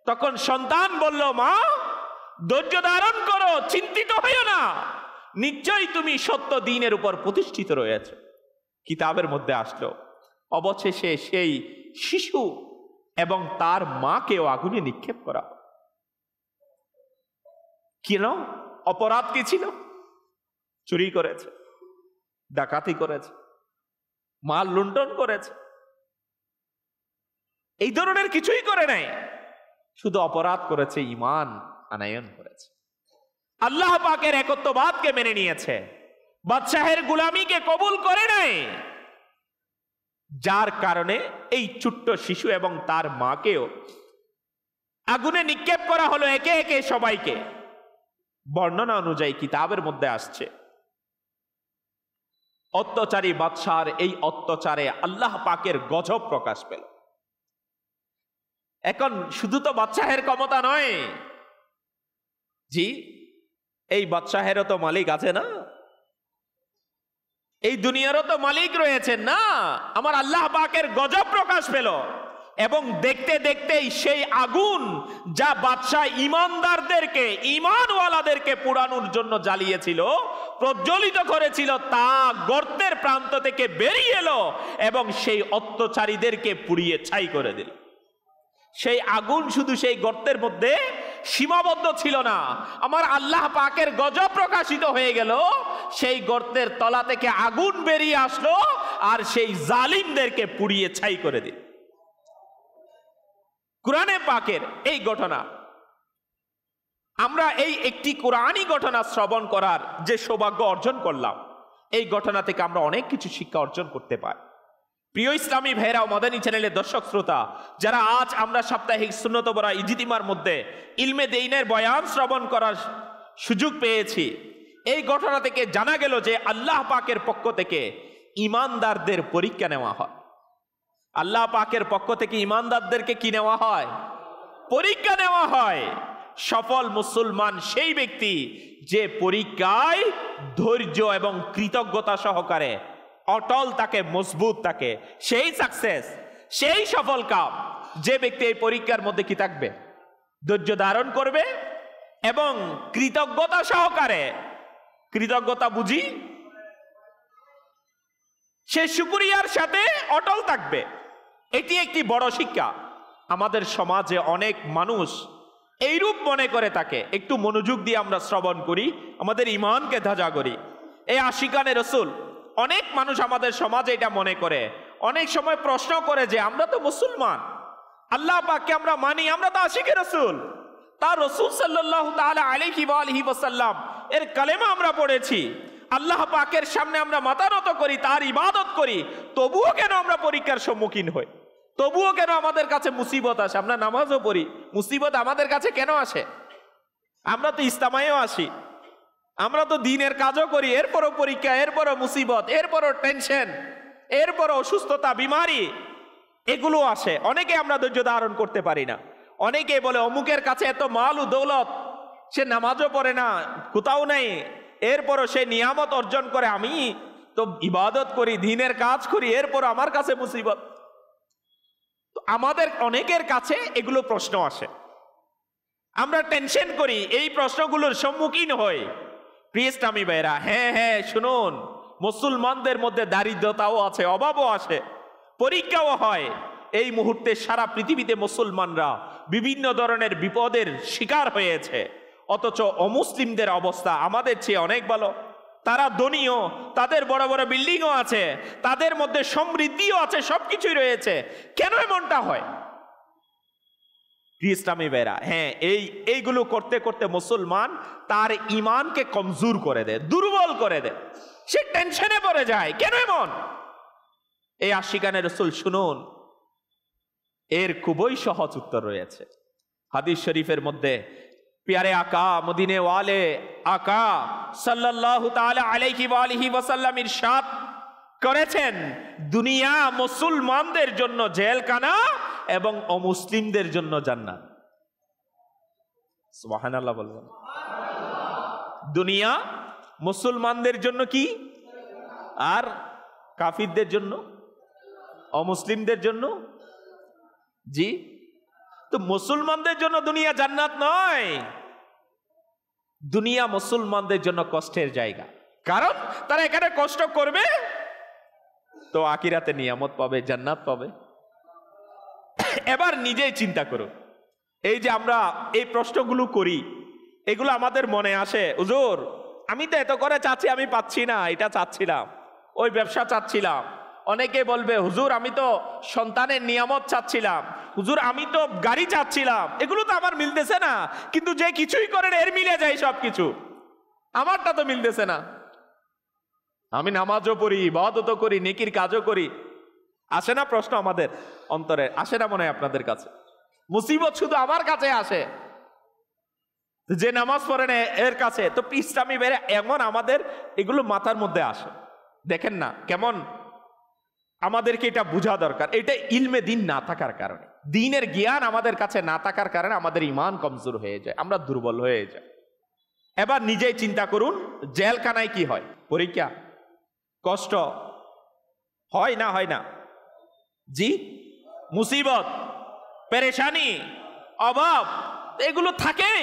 তখন সন্তান বলল, মা ধৈর্য ধারণ করো, চিন্তিত হইও না, নিশ্চয়ই তুমি সত্য দ্বীনের উপর প্রতিষ্ঠিত রয়েছে। কিতাবের মধ্যে আসলো অবশেষে সেই শিশু এবং তার মাকেও আগুনে নিক্ষেপ করা। কেন? অপরাধ কি ছিল? চুরি করেছে, ডাকাতি করেছে, মাল লুণ্ঠন করেছে, এই ধরনের কিছুই করে নাই, শুধু অপরাধ করেছে, ঈমান আনায়ন করেছে, আল্লাহ পাকের একত্ববাদকে মেনে নিয়েছে, বাদশাহের গোলামিকে কবুল করে নাই, যার কারণে এই ছোট্ট শিশু এবং তার মাকেও আগুনে নিক্ষেপ করা হলো একে একে সবাইকে। বর্ণনা অনুযায়ী কিতাবের মধ্যে আসছে, অত্যাচারী বাদশার এই অত্যাচারে আল্লাহ পাকের গজব প্রকাশ পেল। এখন শুধু তো বাদশাহের ক্ষমতা নয়, জি, এই বাদশাহেরও তো মালিক আছে না, এই দুনিয়ারও তো মালিক রয়েছেন না। আমার আল্লাহ পাকের গজব প্রকাশ পেল, এবং দেখতে দেখতেই সেই আগুন যা বাদশাহ ঈমানদারদেরকে, ঈমানওয়ালাদেরকে পোড়ানোর জন্য জ্বালিয়েছিল, প্রজ্বলিত করেছিল, তা গর্তের প্রান্ত থেকে বেরিয়ে এলো এবং সেই অত্যাচারীদেরকে পুড়িয়ে ছাই করে দিল। সেই আগুন শুধু সেই গর্তের মধ্যে সীমাবদ্ধ ছিল না, আমার আল্লাহ পাকের গজব প্রকাশিত হয়ে গেল, সেই গর্তের তলা থেকে আগুন বেরিয়ে আসলো আর সেই জালিমদেরকে পুড়িয়ে ছাই করে দিল। কুরআনে পাকের এই ঘটনা, আমরা এই একটি কোরআনী ঘটনা শ্রবণ করার যে সৌভাগ্য অর্জন করলাম, এই ঘটনা থেকে আমরা অনেক কিছু শিক্ষা অর্জন করতে পারি। প্রিয় ইসলামী ভাইরা ও মাদানী চ্যানেলের দর্শক শ্রোতা, যারা আজ আমরা সাপ্তাহিক সুন্নত বরা ইজতিমার মধ্যে ইলমে দ্বীনের বয়ান শ্রবণ করার সুযোগ পেয়েছি, এই ঘটনা থেকে জানা গেল যে আল্লাহ পাকের পক্ষ থেকে ঈমানদারদের পরীক্ষা নেওয়া হয়। আল্লাহ পাকের পক্ষ থেকে ঈমানদারদেরকে কি নেওয়া হয়? পরীক্ষা নেওয়া হয়। সফল মুসলমান সেই ব্যক্তি যে পরীক্ষায় ধৈর্য এবং কৃতজ্ঞতা সহকারে অটল থাকে, মজবুত থাকে, সেই সাকসেস। সেই সফল কাম যে ব্যক্তি এই পরীক্ষার মধ্যে কি থাকবে, ধৈর্য ধারণ করবে এবং কৃতজ্ঞতা সহকারে, কৃতজ্ঞতা বুঝি, সে শুকরিয়ার সাথে অটল থাকবে। এটি একটি বড় শিক্ষা। আমাদের সমাজে অনেক মানুষ এইরূপ মনে করে থাকে। একটু মনোযোগ দিয়ে আমরা শ্রবণ করি, আমাদের ঈমানকে তাজা করি। এই আশিকানে রসুল, অনেক মানুষ আমাদের সমাজে এটা মনে করে, অনেক সময় প্রশ্ন করে যে আমরা তো মুসলমান, আল্লাহ পাককে আমরা মানি, আমরা তো আশিকে রসুল, তার রসুল সাল্লাল্লাহু তাআলা আলাইহি ওয়া আলিহি ওয়াসাল্লাম এর কালেমা আমরা পড়েছি, আল্লাহ পাকের সামনে আমরা মাথা নত করি, তার ইবাদত করি, তবুও কেন আমরা পরীক্ষার সম্মুখীন হই? তবুও কেন আমাদের কাছে মুসিবত আসে? আমরা নামাজও পড়ি, মুসিবত আমাদের কাছে কেন আসে? আমরা তো ইস্তেমায়ও আসি, আমরা তো দিনের কাজও করি, এরপরও পরীক্ষা, এরপরও মুসিবত, এরপরও টেনশন, এরপরও অসুস্থতা, বিমারি, এগুলো আসে। অনেকে আমরা ধৈর্য ধারণ করতে পারি না। অনেকে বলে অমুকের কাছে এত মাল ও দৌলত, সে নামাজও পড়ে না, কোথাও নেই, এরপরও সে নিয়ামত অর্জন করে, আমি তো ইবাদত করি, দিনের কাজ করি, এরপর আমার কাছে মুসিবত। তো আমাদের অনেকের কাছে এগুলো প্রশ্ন আসে, আমরা টেনশন করি, এই প্রশ্নগুলোর সম্মুখীন হই। প্রিয় ইসলামী ভাইরা, হ্যাঁ শুনুন, মুসলমানদের মধ্যে দারিদ্রতাও আছে, অভাবও আসে, পরীক্ষাও হয়। এই মুহূর্তে সারা পৃথিবীতে মুসলমানরা বিভিন্ন ধরনের বিপদের শিকার হয়েছে, অথচ অমুসলিমদের অবস্থা আমাদের চেয়ে অনেক ভালো। তারা ধনীও, তাদের বড় বড় বিল্ডিংও আছে, তাদের মধ্যে সমৃদ্ধিও আছে, সবকিছুই রয়েছে। কেন এমনটা হয়? ইসলামী ভাইরা, হ্যাঁ, এইগুলো করতে করতে মুসলমান তার ঈমানকে কমজোর করে দেয়, দুর্বল করে দেয়, সে টেনশনে পড়ে যায়। কেন এমন? এই আশিকানে রসুল, শুনুন, এর খুবই সহজ উত্তর রয়েছে হাদিস শরীফের মধ্যে। প্যারে আকা, মদিনে ওয়ালে আকা সাল্লাল্লাহু তাআলা আলাইহি ওয়া আলিহি ওয়াসাল্লাম ইরশাদ করেছেন, দুনিয়া মুসলমানদের জন্য জেলখানা এবং অমুসলিমদের জন্য জান্নাত। সুবহানাল্লাহ বলবেন। দুনিয়া মুসলমানদের জন্য কি, আর কাফিরদের জন্য, অমুসলিমদের জন্য? জি, তো মুসলমানদের জন্য দুনিয়া জান্নাত নয়, দুনিয়া মুসলমানদের জন্য কষ্টের জায়গা। কারণ তারা এখানে কষ্ট করবে তো আখিরাতে নিয়ামত পাবে, জান্নাত পাবে। এবার নিজেই চিন্তা করুন, এই যে আমরা এই প্রশ্নগুলো করি, এগুলো আমাদের মনে আসে, হুজুর আমি তো এত করে চাচ্ছি, আমি পাচ্ছি না, এটা চাচ্ছিলাম, ওই ব্যবসা চাচ্ছিলাম। অনেকে বলবে, হুজুর আমি তো সন্তানের নিয়ামত চাচ্ছিলাম, হুজুর আমি তো গাড়ি চাচ্ছিলাম, এগুলো তো আমার মিলতেছে না। কিন্তু যে কিছুই করেন এর মিলে যায় সবকিছু, আমারটা তো মিলতেছে না। আমি নামাজও পড়ি, ইবাদতও করি, নেকির কাজও করি, আসে না প্রশ্ন আমাদের অন্তরে? আসে না মনে হয় আপনাদের কাছে? মুসিবত শুধু আমার কাছে আসে, যে নামাজ পড়ে না এর কাছে। তো ইসলামী বেড়ে এমন আমাদের এগুলো মাথার মধ্যে আসে। দেখেন না কেমন আমাদেরকে এটা বোঝা দরকার। এটা ইলমে দিন না থাকার কারণে, দিনের জ্ঞান আমাদের কাছে না থাকার কারণে আমাদের ঈমান কমজোর হয়ে যায়, আমরা দুর্বল হয়ে যাই। এবার নিজেই চিন্তা করুন, জেলখানায় কি হয়? পরীক্ষা, কষ্ট হয় না? হয় না? জি, মুসিবত, পেরেশানি, অভাব, এগুলো থাকে।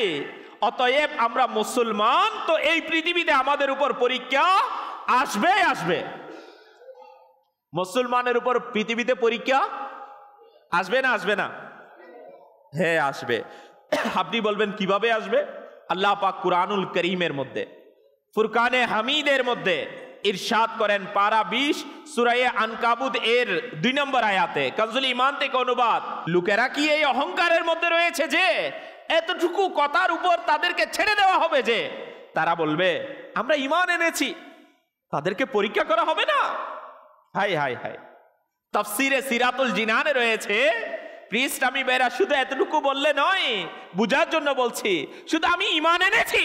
অতএব আমরা মুসলমান, তো এই পৃথিবীতে আমাদের উপর পরীক্ষা আসবে আসবে। মুসলমানের উপর পৃথিবীতে পরীক্ষা আসবে না? আসবে না? হ্যাঁ আসবে। আপনি বলবেন কিভাবে আসবে? আল্লাহ পাক কুরআনুল করিমের মধ্যে, ফুরকানে হামিদের মধ্যে ইরশাদ করেন, পারা 20 সূরা আনকাবুত এর 2 নম্বর আয়াতে, কানজুল ঈমান থেকে অনুবাদ। লোকেরা কি এই অহংকারের মধ্যে রয়েছে যে এতটুকু কথার উপর তাদেরকে ছেড়ে দেওয়া হবে, যে তারা বলবে আমরা ঈমান এনেছি, তাদেরকে পরীক্ষা করা হবে না? High high high. তাফসিরে সিরাতুল জিনানে রয়েছে, প্রিয় ইসলামী ভাইরা, শুধু এতটুকু বললে নয়, বুঝার জন্য বলছি, শুধু আমি ঈমান এনেছি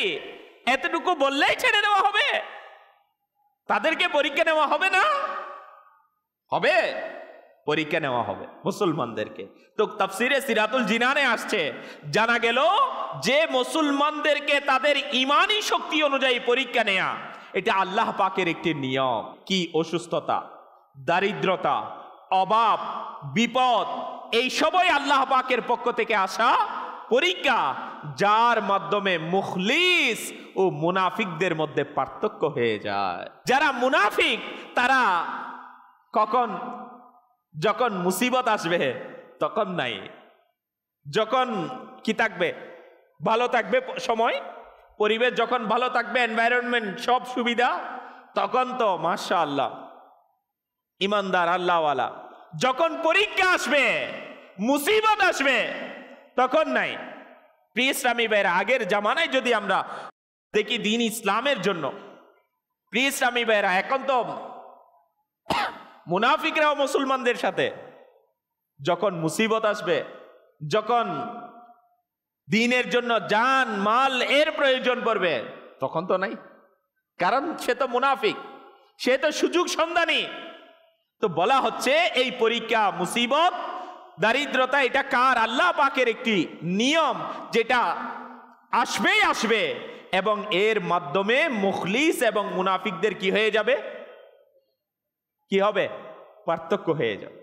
এতটুকু বললেই ছেড়ে দেওয়া হবে? তাদেরকে পরীক্ষা নেওয়া হবে না? হবে, পরীক্ষা নেওয়া হবে মুসলমানদেরকে। তো তাফসিরে সিরাতুল জিনানে আসছে, জানা গেল যে মুসলমানদেরকে তাদের ঈমানি শক্তি অনুযায়ী পরীক্ষা নেয়া, এটা আল্লাহ পাকের একটি নিয়ম। কি? অসুস্থতা, দারিদ্রতা, অভাব, বিপদ, এই সবই আল্লাহ পাকের পক্ষ থেকে আসা পরীক্ষা, যার মাধ্যমে মুখলিস ও মুনাফিকদের মধ্যে পার্থক্য হয়ে যায়। যারা মুনাফিক তারা যখন মুসিবত আসবে তখন নাই, যখন কি থাকবে, ভালো থাকবে সময়, পরিবেশ যখন ভালো থাকবে, এনভায়রনমেন্ট সব সুবিধা, তখন তো মাশাআল্লাহ ইমানদার আল্লাহওয়ালা। যখন পরীক্ষা আসবে, মুসিবত আসবে, তখন নাই। প্রিয় ইসলামী ভাইয়েরা, আগের জামানায় যদি আমরা দেখি দ্বীন ইসলামের জন্য, প্রিয় ইসলামী ভাইয়েরা, এখন তো মুনাফিকরাও মুসলমানদের সাথে যখন মুসিবত আসবে, যখন দ্বীনের জন্য জান মাল এর প্রয়োজন পড়বে, তখন তো নাই, কারণ সে তো মুনাফিক, সে তো সুযোগ সন্ধানী। তো বলা হচ্ছে এই পরীক্ষা, মুসিবত, দারিদ্রতা, এটা কার? আল্লাহ পাকের একটি নিয়ম, যেটা আসবেই আসবে, এবং এর মাধ্যমে মুখলিস এবং মুনাফিকদের কি হয়ে যাবে, কি হবে, পার্থক্য হয়ে যাবে।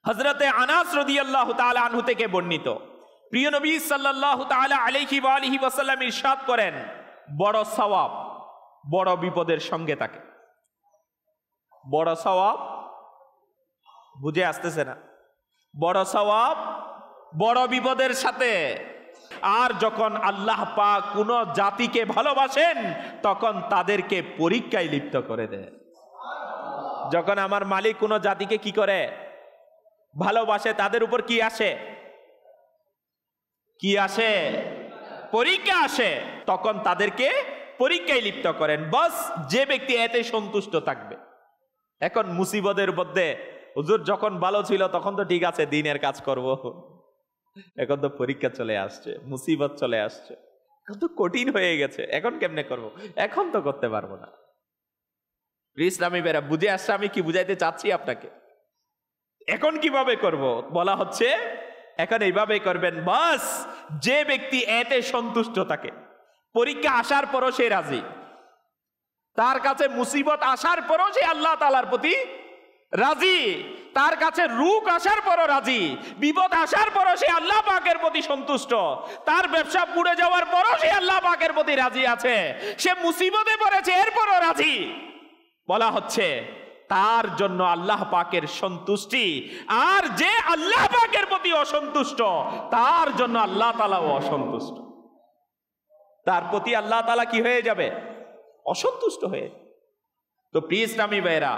হযরতে আনাস রাদিয়াল্লাহু তাআলা আনহু থেকে বর্ণিত, প্রিয় নবী সাল্লাল্লাহু তাআলা আলাইহি ওয়া আলিহি ওয়াসাল্লাম ইরশাদ করেন, বড় সওয়াব বড় বিপদের সঙ্গে থাকে। বড় সওয়াব বুঝে আসতেছে না? বড় সওয়াব বড় বিপদের সাথে। আর যখন আল্লাহ পাক কোন জাতিকে ভালোবাসেন, তখন তাদেরকে পরীক্ষায় লিপ্ত করে দেন। যখন আমার মালিক কোন জাতিকে কি করে, ভালোবাসে, তাদের উপর কি আসে, কি আসে, পরীক্ষা আসে, তখন তাদেরকে পরীক্ষায় লিপ্ত করেন। বাস, যে ব্যক্তি এতে সন্তুষ্ট থাকবে। এখন মুসিবতের মধ্যে, হুজুর যখন ভালো ছিল তখন তো ঠিক আছে, দ্বীনের কাজ করব, এখন তো পরীক্ষা চলে আসছে, মুসিবত চলে আসছে, কত কঠিন হয়ে গেছে, এখন কেমনে করব, এখন তো করতে পারবো না। ইসলামী বেরা বুঝে আসছে আমি কি বুঝাইতে চাচ্ছি আপনাকে? এখন কিভাবে করব? বলা হচ্ছে এখন এইভাবে করবেন। বাস, যে ব্যক্তি এতে সন্তুষ্ট থাকে, পরীক্ষা আসার পরও সে রাজি, তার কাছে মুসিবত আসার পরও সে আল্লাহ তাআলার প্রতি রাজি, তার কাছে রোগ আসার পরও রাজি, বিপদ আসার পরও সে আল্লাহ পাকের প্রতি সন্তুষ্ট, তার ব্যবসা পুড়ে যাওয়ার পরও সে আল্লাহ পাকের প্রতি রাজি আছে, সে মুসিবতে পড়েছে এরপরও রাজি, বলা হচ্ছে তার জন্য আল্লাহ পাকের সন্তুষ্টি। আর যে আল্লাহ পাকের প্রতি অসন্তুষ্ট, তার জন্য আল্লাহ তাআলাও অসন্তুষ্ট, তার প্রতি আল্লাহ তাআলা কি হয়ে যাবে, অসন্তুষ্ট হয়ে। তো প্রিয় ইসলামী ভাইয়েরা,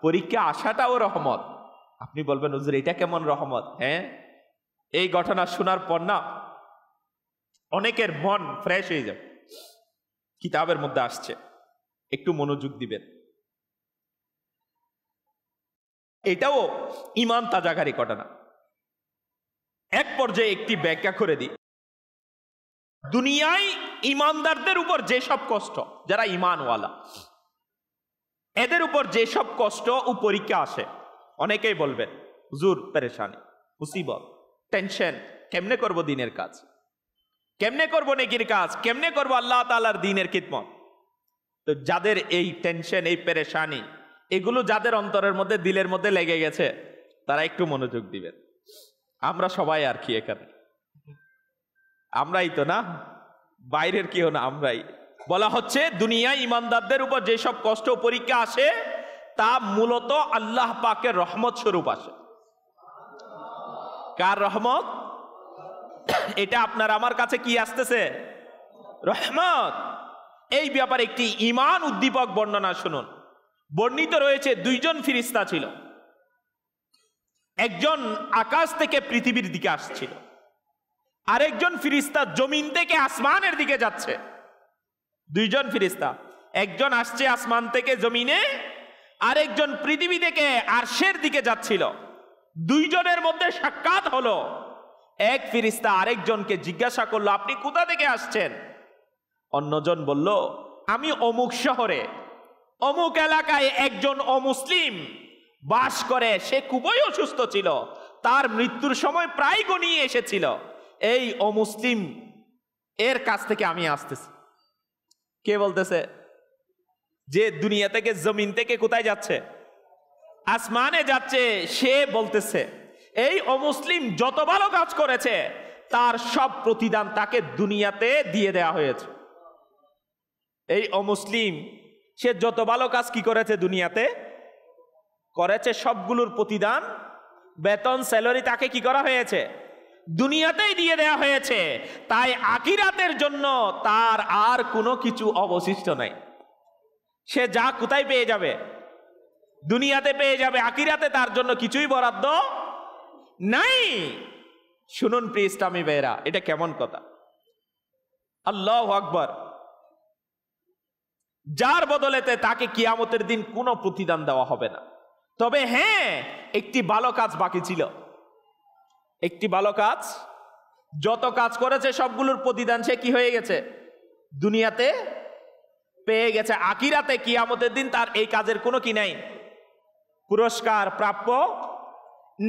পরীক্ষা আসাটাও রহমত। আপনি বলবেন হুজুর এটা কেমন রহমত? হ্যাঁ, এই ঘটনা শোনার পর না অনেকের মন ফ্রেশ হয়ে যাবে। কিতাবের মধ্যে আসছে, একটু মনোযোগ দিবেন। এটাও ঈমান তাজাকারী ঘটনা। এক পর্যায়ে একটি ব্যাখ্যা করে দিই। দুনিয়ায় ঈমানদারদের উপর যেসব কষ্ট, যারা ঈমানওয়ালা, এদের উপর যেসব কষ্ট ও পরীক্ষা আসে, অনেকেই বলবেন হুজুর পেরেশানি, মুসিবত, টেনশন, কেমনে করব দ্বীনের কাজ, কেমনে করব নেকির কাজ, কেমনে করব আল্লাহ তাআলার দ্বীনের খিদমত। তো যাদের এই টেনশন, এই পেরেশানি, এগুলো যাদের অন্তরের মধ্যে, দিলের মধ্যে লেগে গেছে, তারা একটু মনোযোগ দিবেন। আমরা সবাই আর কি এখানে, আমরাই তো না, বাইরের কেউ না, আমরাই। বলা হচ্ছে দুনিয়ায় ঈমানদারদের উপর যেসব কষ্ট পরীক্ষা আসে, তা মূলত আল্লাহ পাকের রহমত স্বরূপ আসে। কার রহমত? এটা আপনার আমার কাছে কি আসতেছে? রহমত। এই ব্যাপারে একটি ঈমান উদ্দীপক বর্ণনা শুনুন। বর্ণিত রয়েছে দুইজন ফেরেশতা ছিল, একজন আকাশ থেকে পৃথিবীর দিকে আসছিল, আরেকজন ফেরেশতা জমিন থেকে আসমানের দিকে যাচ্ছে। দুইজন ফেরেশতা, একজন আসছে আসমান থেকে জমিনে, আরেকজন পৃথিবী থেকে আরশের দিকে যাচ্ছিল। দুইজনের মধ্যে সাক্ষাৎ হলো। এক ফেরেশতা আরেকজনকে জিজ্ঞাসা করলো, আপনি কোথা থেকে আসছেন? অন্যজন বলল, আমি অমুক শহরে, অমুক এলাকায় একজন অমুসলিম বাস করে, সে খুবই অসুস্থ ছিল, তার মৃত্যুর সময় প্রায় ঘনিয়ে এসেছিল, এই অমুসলিম এর কাছ থেকে আমি আসতেছি। কে বলতেছে? যে দুনিয়া থেকে, জমিন থেকে কোথায় যাচ্ছে? আসমানে যাচ্ছে, সে বলতেছে এই অমুসলিম যত ভালো কাজ করেছে তার সব প্রতিদান তাকে দুনিয়াতে দিয়ে দেয়া হয়েছে। এই অমুসলিম সে যত ভালো কাজ কি করেছে দুনিয়াতে করেছে, সবগুলোর প্রতিদান বেতন স্যালারি তাকে কি করা হয়েছে দুনিয়াতেই দিয়ে দেয়া হয়েছে। তাই আখিরাতের জন্য তার আর কোনো কিছু অবশিষ্ট নাই। সে যা কোথায় পেয়ে যাবে, দুনিয়াতে পেয়ে যাবে, আখিরাতে তার জন্য কিছুই বরাদ্দ নাই। শুনুন প্রিয় ইসলামী ভাইরা, এটা কেমন কথা! আল্লাহু আকবার। যার বদলেতে তাকে কিয়ামতের দিন কোনো প্রতিদান দেওয়া হবে না। তবে হ্যাঁ, একটি ভালো কাজ বাকি ছিল। একটি ভালো কাজ, যত কাজ করেছে সবগুলোর প্রতিদান সে কি হয়ে গেছে দুনিয়াতে পেয়ে গেছে। আখিরাতে কিয়ামতের দিন তার এই কাজের কোনো কি নাই, পুরস্কার প্রাপ্য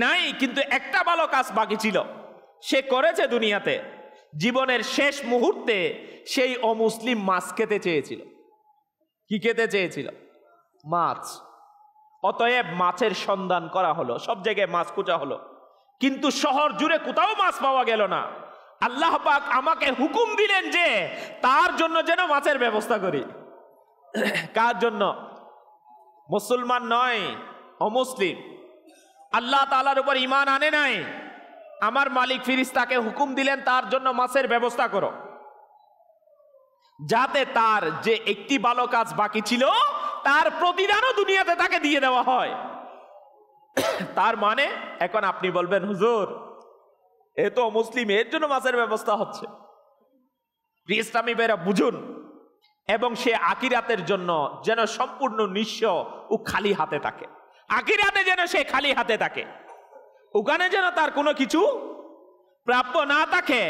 নাই। কিন্তু একটা ভালো কাজ বাকি ছিল, সে করেছে দুনিয়াতে। জীবনের শেষ মুহূর্তে সেই অমুসলিম মাছ খেতে চেয়েছিল। কি খেতে চেয়েছিল? মাছ। অতএব মাছের সন্ধান করা হলো, সব জায়গায় মাছ খোঁজা হলো, কিন্তু শহর জুড়ে কোথাও মাছ পাওয়া গেল না। আল্লাহ পাক আমাকে হুকুম দিলেন যে তার জন্য যেন মাছের ব্যবস্থা করি। কার জন্য? মুসলমান নয়, অমুসলিম, আল্লাহ তাআলার উপর ঈমান আনে নাই। আমার মালিক ফেরেশতাকে হুকুম দিলেন তার জন্য মাছের ব্যবস্থা করো, যাতে তার যে একটি ভালো কাজ বাকি ছিল তার প্রতিদানও দুনিয়াতে তাকে দিয়ে দেওয়া হয়। তার মানে এখন আপনি বলবেন, হুজুর এ তো মুসলিম, এর জন্য মাছের ব্যবস্থা হচ্ছে। ইসলামী ভাইরা বুঝুন, এবং সে আখিরাতের জন্য যেন সম্পূর্ণ নিঃস্ব ও খালি হাতে থাকে। আখিরাতে যেন সে খালি হাতে থাকে, ওখানে যেন তার কোনো কিছু প্রাপ্য না থাকে।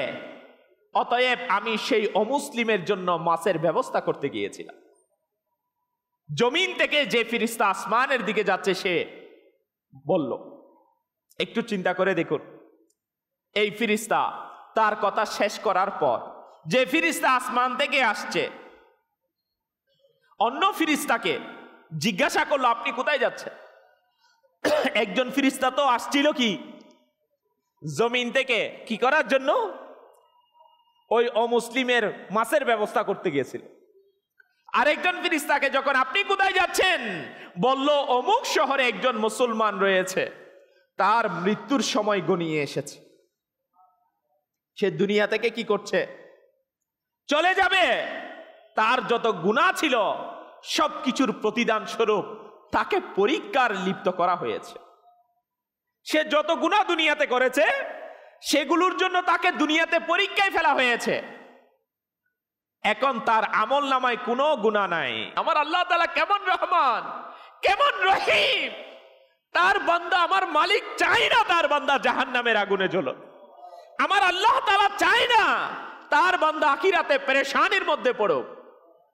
অতএব আমি সেই অমুসলিমের জন্য মাছের ব্যবস্থা করতে গিয়েছিলাম। জমিন থেকে যে ফেরেশতা আসমানের দিকে যাচ্ছে সে বলল, একটু চিন্তা করে দেখুন, এই ফেরেশতা তার কথা শেষ করার পর যে ফেরেশতা আসমান থেকে আসছে অন্য ফেরেশতাকে জিজ্ঞাসা করলো, আপনি কোথায় যাচ্ছেন? একজন ফেরেশতা তো আসছিল কি জমিন থেকে, কি করার জন্য? ওই অমুসলিমের মাছের ব্যবস্থা করতে গিয়েছিল। আরেকজন ফেরেশতাকে যখন আপনি কোথায় যাচ্ছেন বলল, অমুক শহরে একজন মুসলমান রয়েছে, তার মৃত্যুর সময় গনিয়ে এসেছে, সে দুনিয়া থেকে কি করছে চলে যাবে। তার যত গুনাহ ছিল সবকিছুর প্রতিদান স্বরূপ তাকে পরীক্ষার লিপ্ত করা হয়েছে। সে যত গুনাহ দুনিয়াতে করেছে সেগুলোর জন্য তাকে দুনিয়াতে পরীক্ষায় ফেলা হয়েছে। এখন তার আমল নামায় কোনো গুনাহ নাই। আমার আল্লাহ তাআলা কেমন রহমান, কেমন রহিম! তার বান্দা, আমার মালিক চায় না তার বান্দা জাহান্নামের আগুনে জ্বলুক। আমার আল্লাহ তাআলা চায় না তার বান্দা আখিরাতে পেরেশানির মধ্যে পড়ুক।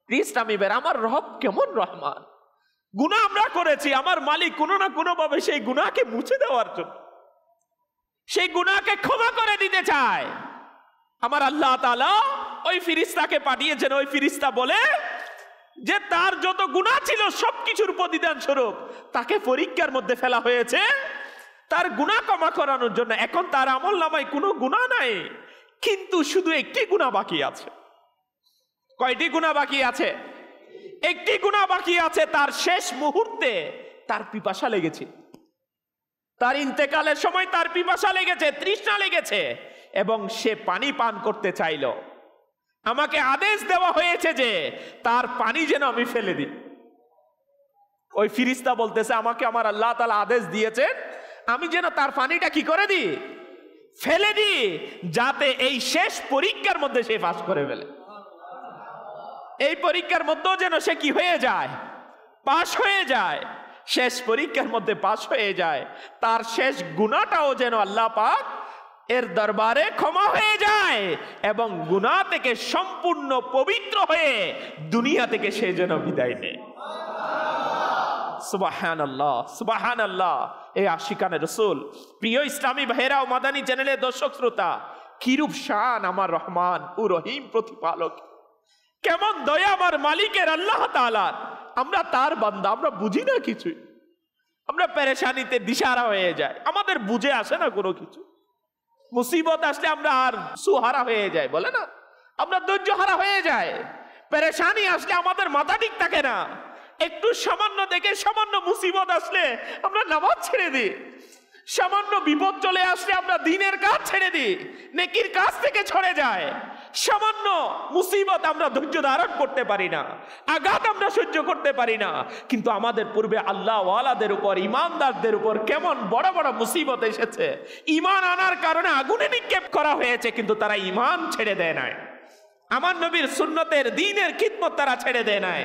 ইসলামী বের, আমার রব কেমন রহমান! গুনাহ আমরা করেছি, আমার মালিক কোনো না কোনো ভাবে সেই গুনাহকে মুছে দেওয়ার জন্য, সেই গুনাহকে ক্ষমা করে দিতে চায়। আমার আল্লাহ তাআলা ওই ফেরেশতাকে পাঠিয়েছেন, ওই ফেরেশতা বলে যে তার যত গুনাহ ছিল সবকিছুর প্রতিদান স্বরূপ তাকে পরীক্ষার মধ্যে ফেলা হয়েছে তার গুনাহ ক্ষমা করানোর জন্য। এখন তার আমল নামায় কোনো গুনাহ নাই, কিন্তু শুধু একটি গুনাহ বাকি আছে। কয়টি গুনাহ বাকি আছে? একটি গুনাহ বাকি আছে। তার শেষ মুহূর্তে তার পিপাসা লেগেছে, তার ইন্তেকালের সময় তার পিপাসা লেগেছে, তৃষ্ণা লেগেছে, এবং সে পানি পান করতে চাইল। আমাকে আদেশ দেওয়া হয়েছে যে তার পানি যেন আমি ফেলে দিই। ওই ফেরেশতা বলতেছে, আমাকে আমার আল্লাহ তাআলা আদেশ দিয়েছেন আমি যেন তার পানিটা কি করে দিই, ফেলে দিই, যাতে এই শেষ পরীক্ষার মধ্যে সে পাস করে ফেলে। এই পরীক্ষার মধ্যেও যেন সে কি হয়ে যায়, পাস হয়ে যায়। শেষ পরীক্ষার মধ্যে পাস হয়ে যায়, তার শেষ গুনাহটাও যেন আল্লাহ পাক এর দরবারে ক্ষমা হয়ে যায়, এবং গুনাহ থেকে সম্পূর্ণ পবিত্র হয়ে দুনিয়া থেকে সে যেন বিদায় নেয়। সুবহানাল্লাহ, সুবহানাল্লাহ। এই আশিকানে রাসূল, প্রিয় ইসলামী ভাইরা ও মাদানী চ্যানেলের দর্শক শ্রোতা, কিরূপ শান আমার রহমান ও রহিম প্রতিপালক! কেমন দয়া আমার মালিকের আল্লাহ তাআলার! আমরা তার বান্দা, আমরা বুঝি না কিছুই। আমরা পেরেশানিতে দিশাহারা হয়ে যাই, আমাদের বুঝে আসে না কোনো কিছু। মুসিবত আসলে আমরা আর সুহারা হয়ে যাই, বলে না, আমরা ধৈর্যহারা হয়ে যাই। পেরেশানি আসলে আমাদের মাথা ঠিক থাকে না। একটু সামান্য দেখে সামান্য মুসিবত আসলে আমরা নামাজ ছেড়ে দিই, সামান্য বিপদ চলে আসলে আমরা দিনের কাজ ছেড়ে দিই, নেকির কাজ থেকে সরে যায়। সামান্য মুসিবত আমরা ধৈর্য ধারণ করতে পারি না, আঘাত আমরা সহ্য করতে পারি না। কিন্তু আমাদের পূর্বে আল্লাহ ওয়ালাদের উপর, ইমানদারদের উপর কেমন বড় বড় মুসিবত এসেছে। ইমান আনার কারণে আগুনে নিক্ষেপ করা হয়েছে, কিন্তু তারা ইমান ছেড়ে দেয় নাই। আমার নবীর সুন্নতের দ্বীনের খিদমত তারা ছেড়ে দেয় নাই।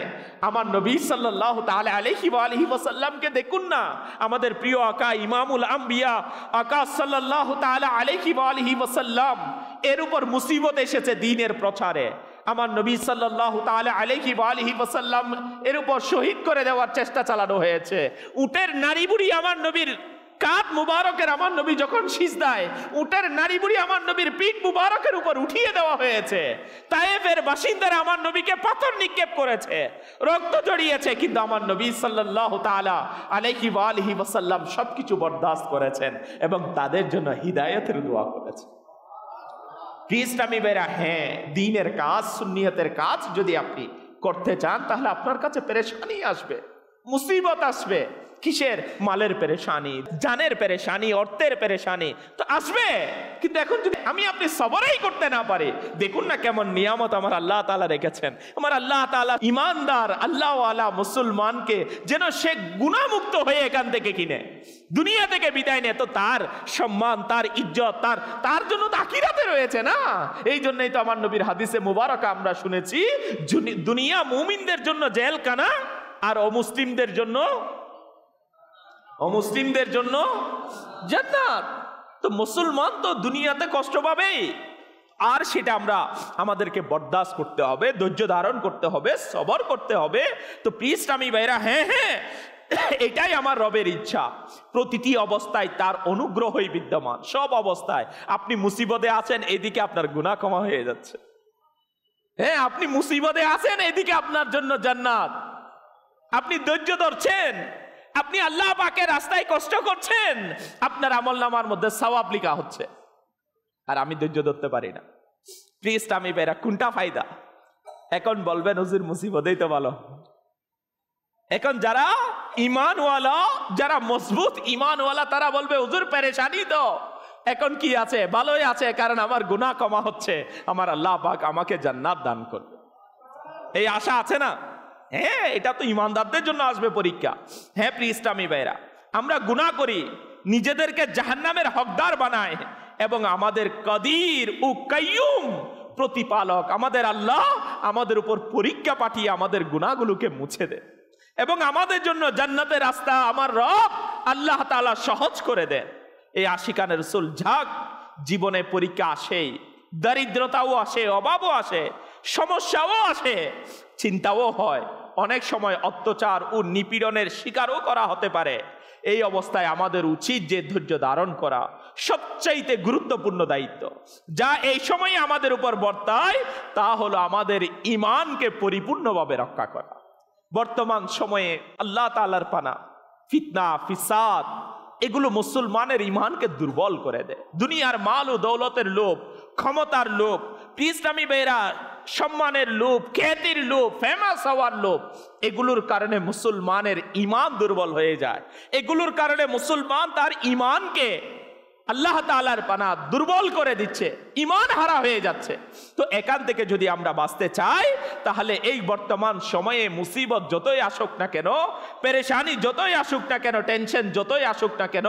আমার নবী সাল্লাল্লাহু তাআলা আলাইহি ওয়া আলিহি ওয়াসাল্লামকে দেখুন না, আমাদের প্রিয় আকা ইমামুল আম্বিয়া আকা সাল্লাল্লাহু তাআলা আলাইহি ওয়া আলিহি ওয়াসাল্লাম, এর উপর মুসিবত এসেছে দ্বীনের প্রচারে। আমার নবী সাল্লাল্লাহু তাআলা আলাইহি ওয়া আলিহি ওয়াসাল্লাম এর উপর শহীদ করে দেওয়ার চেষ্টা চালানো হয়েছে। উটের নারী বুড়ি আমার নবীর কাঁধ মুবারকের, আমার নবী যখন সিজদায়, উটের নারী বুড়ি আমার নবীর পিঠ মুবারকের উপর উঠিয়ে দেওয়া হয়েছে। তায়েফের বাসিন্দারা আমার নবীকে পাথর নিক্ষেপ করেছে, রক্ত জড়িয়েছে, কিন্তু আমার নবী সাল্লাল্লাহু তাআলা আলাইহি ওয়া আলিহি ওয়াসাল্লাম সবকিছু বরদাস্ত করেছেন এবং তাদের জন্য হিদায়াতের দোয়া করেছেন। ইসলামী ভাইরা, হ্যাঁ, দ্বীনের কাজ, সুন্নিয়তের কাজ যদি আপনি করতে চান, তাহলে আপনার কাছে পেরেশানি আসবে, মুসিবত আসবে। কিসের? মালের পেরেশানি, জানের পেরেশানি, অর্থের পেরেশানি তো আসবে। কিন্তু এখন যদি আমি আপনি সবরই করতে না পারি, দেখুন না কেমন নিয়ামত আমার আল্লাহ তাআলা রেখেছেন। আমার আল্লাহ তাআলা ইমানদার আল্লাহওয়ালা মুসলমানকে যেন সে গুনাহমুক্ত হয়ে এখান থেকে কিনে দুনিয়া থেকে বিদায় নেয়, তো তার সম্মান, তার ইজ্জত, তার জন্য তো আখিরাতে রয়েছে না। এই জন্যই তো আমার নবীর হাদিসে মুবারকা আমরা শুনেছি, দুনিয়া মুমিনদের জন্য জেলখানা আর অমুসলিমদের জন্য জান্নাত। তো মুসলমান তো দুনিয়াতে কষ্ট পাবেই, আর সেটা আমাদেরকে বরদাস্ত করতে হবে, ধৈর্য ধারণ করতে হবে, সবর করতে হবে। তো প্রিয় ইসলামী ভাইরা, হ্যাঁ, এটাই আমার রবের ইচ্ছা। প্রতিটি অবস্থায় তার অনুগ্রহই বিদ্যমান, সব অবস্থায়। আপনি মুসিবতে আছেন, এদিকে আপনার গুনাহ ক্ষমা হয়ে যাচ্ছে। হ্যাঁ, আপনি মুসিবতে আছেন, এদিকে আপনার জন্য জান্নাত। আপনি ধৈর্য ধরছেন, আপনি আল্লাহ পাকের রাস্তায় কষ্ট করছেন, আপনার আমলনামার মধ্যে সওয়াব লেখা হচ্ছে। আর আমি ধৈর্য ধরতে পারি না। প্লিজ ইসলামী ভাইরা, কোনটা ফায়দা? এখন বলবেন হুজুর মুসিবতেই তো ভালো। এখন যারা ইমানওয়ালা, যারা মজবুত ইমানওয়ালা, তারা বলবে হুজুর পেরেশানি তো এখন কি আছে, ভালোই আছে, কারণ আমার গুনাহ ক্ষমা হচ্ছে, আমার আল্লাহ পাক আমাকে জান্নাত দান করবে। এই আশা আছে না? হ্যাঁ, এটা তো ইমানদারদের জন্য আসবে পরীক্ষা। হ্যাঁ প্রিয় ইসলামী ভাইরা, আমরা গুনাহ করি, নিজেদেরকে জাহান্নামের হকদার বানায়, এবং আমাদের কাদির ও কাইয়ুম প্রতিপালক আমাদের আল্লাহ আমাদের উপর পরীক্ষা পাঠিয়ে আমাদের গুনাহগুলোকে মুছে দেয়, এবং আমাদের জন্য জান্নাতের রাস্তা আমার রব আল্লাহ তাআলা সহজ করে দেন। এই আশিকানে রাসূল ঝাক জীবনে পরীক্ষা আসেই, দারিদ্রতাও আসে, অভাবও আসে, সমস্যাও আসে, চিন্তাও হয়, অনেক সময় অত্যাচার ও নিপীড়নের শিকারও করা হতে পারে। এই অবস্থায় আমাদের উচিত যে ধৈর্য ধারণ করা সবচাইতে গুরুত্বপূর্ণ দায়িত্ব, যা এই সময় আমাদের উপর বর্তায়, তা হলো আমাদের ঈমানকে পরিপূর্ণভাবে রক্ষা করা। বর্তমান সময়ে আল্লাহ তাআলার পানা, ফিতনা, ফিসাদ, এগুলো মুসলমানের ঈমানকে দুর্বল করে দেয়। দুনিয়ার মাল ও দৌলতের লোভ, ক্ষমতার লোভ, ইসলামী ভাইরা সম্মানের লোভ, খ্যাতির লোভ, ফেমাস হওয়ার লোভ, এগুলোর কারণে মুসলমানের ঈমান দুর্বল হয়ে যায়। এগুলোর কারণে মুসলমান তার ঈমানকে আল্লাহ তাআলার পানা দুর্বল করে দিচ্ছে, ঈমান হারা হয়ে যাচ্ছে। তো এখান থেকে যদি আমরা বাঁচতে চাই, তাহলে এই বর্তমান সময়ে মুসিবত যতই আসুক না কেন, পেরেশানি যতই আসুক না কেন, টেনশন যতই আসুক না কেন,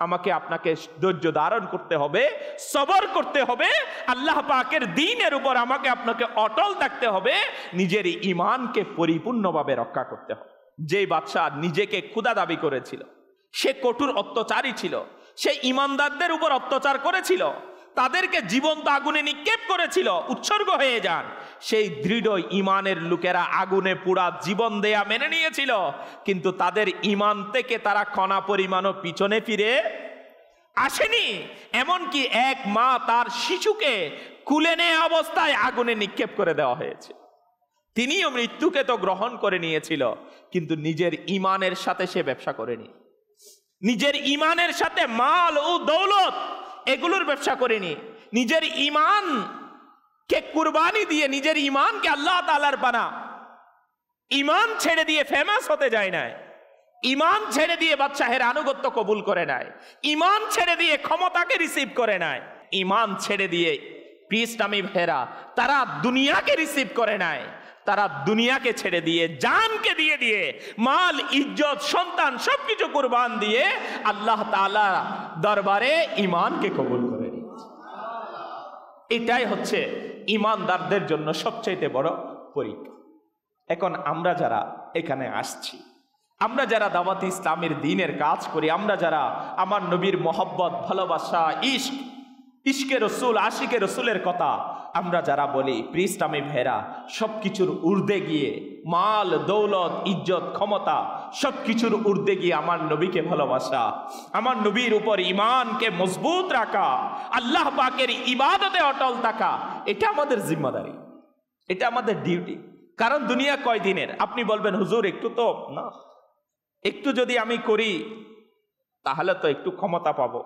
আমাকে আপনাকে ধৈর্য ধারণ করতে হবে, সবর করতে হবে, আল্লাহ পাকের দ্বীনের উপর আমাকে আপনাকে অটল থাকতে হবে, নিজের ঈমানকে পরিপূর্ণভাবে রক্ষা করতে হবে। যে বাদশা নিজেকে খোদা দাবি করেছিল, সে কঠোর অত্যাচারী ছিল, সে ঈমানদারদের উপর অত্যাচার করেছিল, তাদেরকে জীবন্ত আগুনে নিক্ষেপ করেছিল, উৎসর্গ হয়ে যান। সেই দৃঢ় ঈমানের লোকেরা আগুনে পুরা জীবন দেয়া মেনে নিয়েছিল, কিন্তু তাদের ঈমান থেকে তারা কণা পরিমাণও পিছনে ফিরে আসেনি। এমনকি এক মা তার শিশুকে কুলে নেয়া অবস্থায় আগুনে নিক্ষেপ করে দেওয়া হয়েছে। তিনিও মৃত্যুকে তো গ্রহণ করে নিয়েছিল, কিন্তু নিজের ঈমানের সাথে সে ব্যবসা করেনি। নিজের ইমানের সাথে মাল ও দৌলত এগুলোর ব্যবসা করিনি, নিজের ইমানকে কুরবানি দিয়ে, নিজের ইমানকে আল্লাহ তাআলার বানা, ইমান ছেড়ে দিয়ে ফেমাস হতে যায় নাই, ইমান ছেড়ে দিয়ে বাদশাহের আনুগত্য কবুল করে নাই, ইমান ছেড়ে দিয়ে ক্ষমতাকে রিসিভ করে নাই, ইমান ছেড়ে দিয়ে ইসলামী ভাইরা তারা দুনিয়াকে রিসিভ করে নাই, তারা দুনিয়াকে ছেড়ে দিয়ে, জানকে দিয়ে দিয়ে, মাল ইজ্জত সন্তান সবকিছু কুরবান দিয়ে আল্লাহ তাআলা দরবারে ইমানকে কবুল করে নিয়েছে। এটাই হচ্ছে ইমানদারদের জন্য সবচেয়ে বড় পরীক্ষা। এখন আমরা যারা এখানে আসছি, আমরা যারা দাওয়াত ইসলামের দ্বীনের কাজ করি, আমরা যারা আমার নবীর মহব্বত, ভালোবাসা, ইশকে রসুল, আশিকে রসুলের কথা আমরা যারা বলি, ইসলামী ভাইরা সবকিছুর ঊর্ধ্বে গিয়ে, মাল দৌলত ইজ্জত ক্ষমতা সবকিছুর ঊর্ধ্বে গিয়ে আমার নবীকে ভালোবাসা, আমার নবীর উপর ইমানকে মজবুত রাখা, আল্লাহ পাকের ইবাদতে অটল থাকা, এটা আমাদের জিম্মাদারি, এটা আমাদের ডিউটি। কারণ দুনিয়া কয় দিনের? আপনি বলবেন হুজুর একটু তো না, একটু যদি আমি করি তাহলে তো একটু ক্ষমতা পাবো,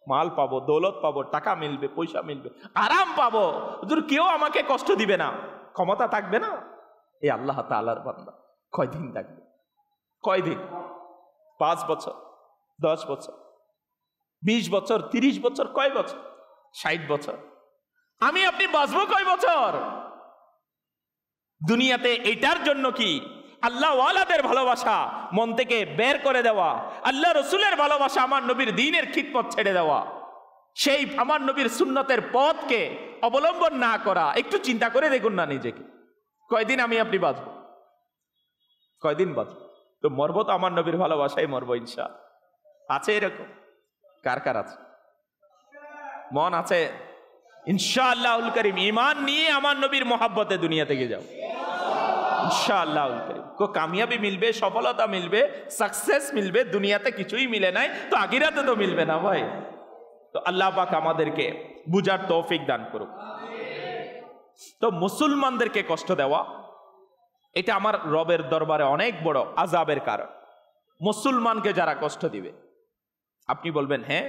মাল পাবো, দৌলত পাবো, টাকা মিলবে, পয়সা মিলবে, আরাম পাবো, হুজুর কেউ আমাকে কষ্ট দিবে না, ক্ষমতা থাকবে না। এই আল্লাহ তাআলার বান্দা কয়দিন থাকবে? কয়দিন? 5 বছর, 10 বছর, 20 বছর, 30 বছর, কয় বছর? 60 বছর। আমি আপনি বাঁচবো কয় বছর? দুনিয়াতে এটার জন্য কি আল্লাহ ওয়ালাদের ভালোবাসা মন থেকে বের করে দেওয়া, আল্লাহ রসুলের ভালোবাসা, আমার নবীর দ্বীনের খিদমত ছেড়ে দেওয়া, সেই আমার নবীর সুন্নতের পথকে অবলম্বন না করা। একটু চিন্তা করে দেখুন না নিজেকে, কয়দিন আমি আপনি বাঁচবো? কয়দিন বাঁচবো? তো মরবো তো আমার নবীর ভালোবাসাই মরবো ইনশাআল্লাহ। আছে এরকম? কার কার আছে? মন আছে ইনশাআল্লাহুল কারীম ঈমান নিয়ে আমার নবীর মহব্বতে দুনিয়া থেকে যাও ইনশাআল্লাহুল কারীম। কামিয়াবি মিলবে, সফলতা মিলবে, সাকসেস মিলবে। দুনিয়াতে কিছুই মিলে নাই তো আখিরাতে তো মিলবে না ভাই। তো আল্লাহ পাক আমাদেরকে বুঝার তৌফিক দান করুক। তো মুসলমানদেরকে কষ্ট দেওয়া এটা আমার রবের দরবারে অনেক বড় আযাবের কারণ। মুসলমানকে যারা কষ্ট দিবে, আপনি বলবেন হ্যাঁ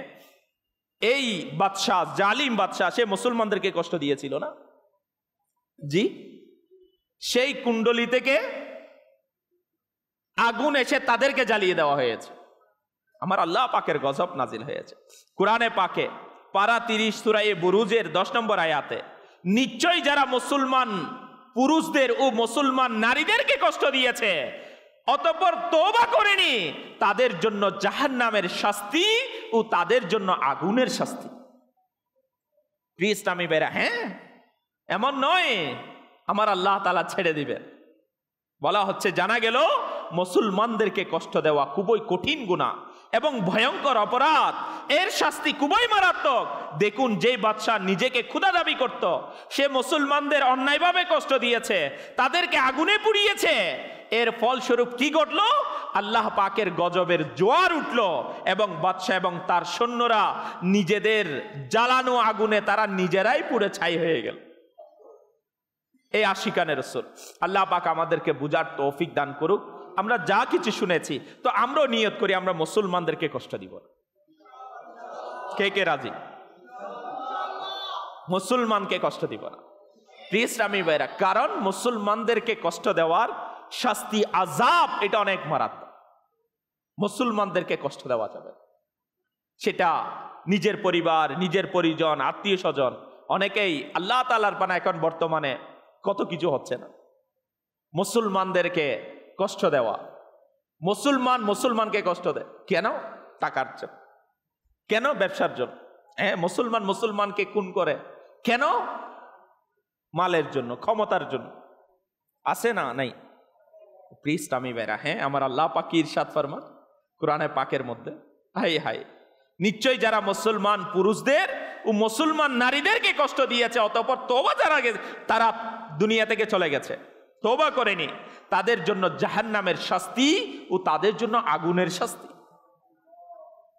এই বাদশাহ, জালিম বাদশাহ, সে মুসলমানদেরকে কষ্ট দিয়েছিল না? জি, সেই কুণ্ডলী থেকে আগুন এসে তাদেরকে জ্বালিয়ে দেওয়া হয়েছে। আমার আল্লাহ পাকের গজব নাজিল হয়েছে কুরআনে পাকে পারা 30 সূরা বুরুজের 10 নম্বর আয়াতে, নিশ্চয়ই যারা মুসলমান পুরুষদের ও মুসলমান নারীদেরকে কষ্ট দিয়েছে অতঃপর তওবা করেনি, তাদের জন্য জাহান্নামের শাস্তি ও তাদের জন্য আগুনের শাস্তি। প্রিয় ইসলামী ভাইরা, হ্যাঁ এমন নয় আমার আল্লাহ তাআলা ছেড়ে দিবেন। বলা হচ্ছে জানা গেল মুসলমানদেরকে কষ্ট দেওয়া খুবই কঠিন গুনাহ এবং ভয়ঙ্কর অপরাধ, এর শাস্তি খুবই মারাত্মক। দেখুন, যে বাদশাহ নিজেকে খোদা দাবি করত, সে মুসলমানদের অন্যায়ভাবে কষ্ট দিয়েছে, তাদেরকে আগুনে পুড়িয়েছে। এর ফলস্বরূপ কি ঘটলো? আল্লাহ পাকের গজবের জোয়ার উঠলো এবং বাদশাহ এবং তার সৈন্যরা নিজেদের জ্বালানো আগুনে তারা নিজেরাই পুড়ে ছাই হয়ে গেল। এই আশিকানে রাসূল। আল্লাহ পাক আমাদেরকে বুঝার তৌফিক দান করুক। আমরা যা কিছু শুনেছি তো আমরাও নিয়ত করি আমরা মুসলমানদেরকে কষ্ট দিব না। কে কে রাজি? মুসলমানকে কষ্ট দিব না। প্রিয় ইসলামী ভাইরা, কারণ মুসলমানদেরকে কষ্ট দেওয়ার শাস্তি, আযাব এটা অনেক মারাত্মক। মুসলমানদেরকে কষ্ট দেওয়া যাবে, সেটা নিজের পরিবার, নিজের পরিজন, আত্মীয় স্বজন, অনেকেই আল্লাহ তাআলার পানা এখন বর্তমানে কত কিছু হচ্ছে না। মুসলমানদেরকে কষ্ট দেওয়া, মুসলমানকে কষ্ট দেয় কেন? টাকার জন্য। কেন? ব্যবসার জন্য। হ্যাঁ, মুসলমানকে খুন করে কেন? মালের জন্য, ক্ষমতার জন্য। আছে না? নাই? প্রিয় ইসলামী ভাইরা, হ্যাঁ আমার আল্লাহ পাক কি ইরশাদ ফরমান কোরআনে পাকের মধ্যে, হাই হাই নিশ্চয়ই যারা মুসলমান পুরুষদের ও মুসলমান নারীদেরকে কষ্ট দিয়েছে অতঃপর তওবা যারা তারা দুনিয়া থেকে চলে গেছে, তওবা করেনি, তাদের জন্য জাহান্নামের শাস্তি ও তাদের জন্য আগুনের শাস্তি।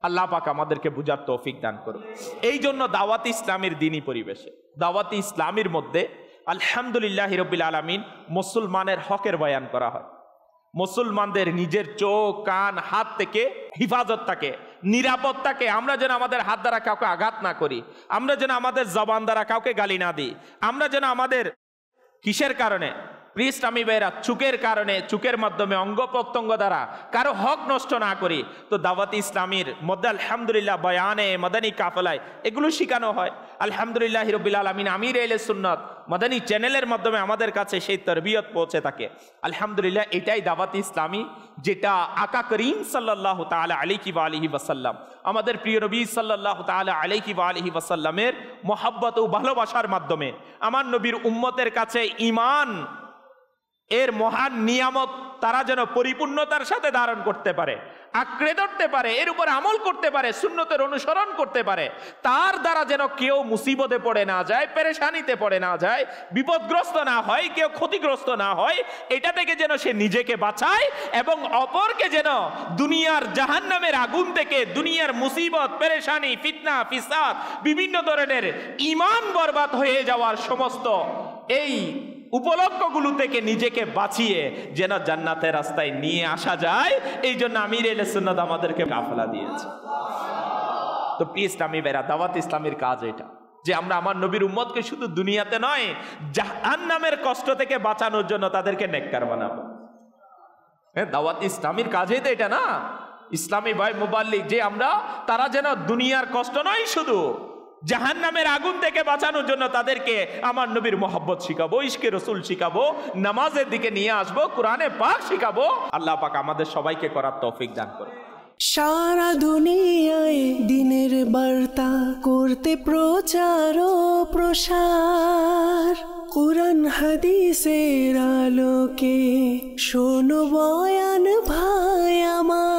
আল্লাহ পাক আমাদেরকে বুঝার তৌফিক দান করুন। এই জন্য দাওয়াত ইসলামের দ্বীনি পরিবেশে, দাওয়াত ইসলামের মধ্যে আলহামদুলিল্লাহ রাব্বিল আলামিন মুসলমানের হকের বয়ান করা হয়, মুসলমানদের নিজের চোখ কান হাত থেকে হিফাজত থাকে, নিরাপদ থাকে। আমরা যেন আমাদের হাত দ্বারা কাউকে আঘাত না করি, আমরা যেন আমাদের জবান দ্বারা কাউকে গালি না দিই, আমরা যেন আমাদের কিসের কারণে ইসলামী ভাইরা চুকের কারণে, চুকের মাধ্যমে অঙ্গ প্রত্যঙ্গ দ্বারা কারো হক নষ্ট না করি। তো দাওয়াত ইসলামীর মধ্যে আলহামদুলিল্লাহ বয়ানে, মাদানী কাফেলায় এগুলো শেখানো হয়। আলহামদুলিল্লাহ রাব্বিল আলামিন আমির আহলে সুন্নাত মাদানী চ্যানেলের মাধ্যমে আমাদের কাছে সেই তরবিয়ত পৌঁছে থাকে। আলহামদুলিল্লাহ, এটাই দাওয়াত ইসলামী, যেটা আকা করিম সাল্লাল্লাহু তাআলা আলাইহি ওয়া আলিহি ওয়াসাল্লাম, আমাদের প্রিয় নবী সাল্লাল্লাহু তাআলা আলাইহি ওয়া আলিহি ওয়াসাল্লামের মহব্বত ও ভালোবাসার মাধ্যমে আমার নবীর উম্মতের কাছে ঈমান এর মহান নিয়ামত তারা যেন পরিপূর্ণতার সাথে ধারণ করতে পারে, আঁকড়ে ধরতে পারে, এর উপর আমল করতে পারে, সুন্নতের অনুসরণ করতে পারে। তার দ্বারা যেন কেউ মুসিবতে পড়ে না যায়, পেরেশানিতে পড়ে না যায়, বিপদগ্রস্ত না হয়, কেউ ক্ষতিগ্রস্ত না হয়, এটা থেকে যেন সে নিজেকে বাঁচায় এবং অপরকে যেন দুনিয়ার জাহান্নামের আগুন থেকে, দুনিয়ার মুসিবত, পেরেশানি, ফিতনা, ফিসাদ, বিভিন্ন ধরনের ঈমান বরবাদ হয়ে যাওয়ার সমস্ত এই উপলক্ষগুলো থেকে নিজেকে বাঁচিয়ে যেন জান্নাতের রাস্তায় নিয়ে আসা যায়। এই জন্য আমির আহলে সুন্নাত আমাদেরকে কাফেলা দিয়েছে। তো প্রিয় ইসলামী ভাইরা, দাওয়াত ইসলামীর কাজ এটা, যে আমরা আমার নবীর উম্মতকে শুধু দুনিয়াতে নয়, জাহান্নামের কষ্ট থেকে বাঁচানোর জন্য তাদেরকে নেককার বানাবো। দাওয়াত ইসলামীর কাজই তো এটা না, ইসলামী ভাই মুবাল্লিগ, যে আমরা তারা যেন দুনিয়ার কষ্ট নয়, শুধু জাহান্নামের আগুন থেকে বাঁচানোর জন্য তাদেরকে আমার নবীর মোহাব্বত শিখাবো, ইশকে রসুল শিখাবো, নামাজের দিকে নিয়ে আসবো, কোরআনে পাক শিখাবো। আল্লাহ পাক আমাদের সবাইকে করার তৌফিক দান করে। সারা দুনিয়ায় দিনের বার্তা করতে প্রচার ও প্রসার, কুরআন হাদিসের আলোকে শোনো বয়ান ভাই আমার।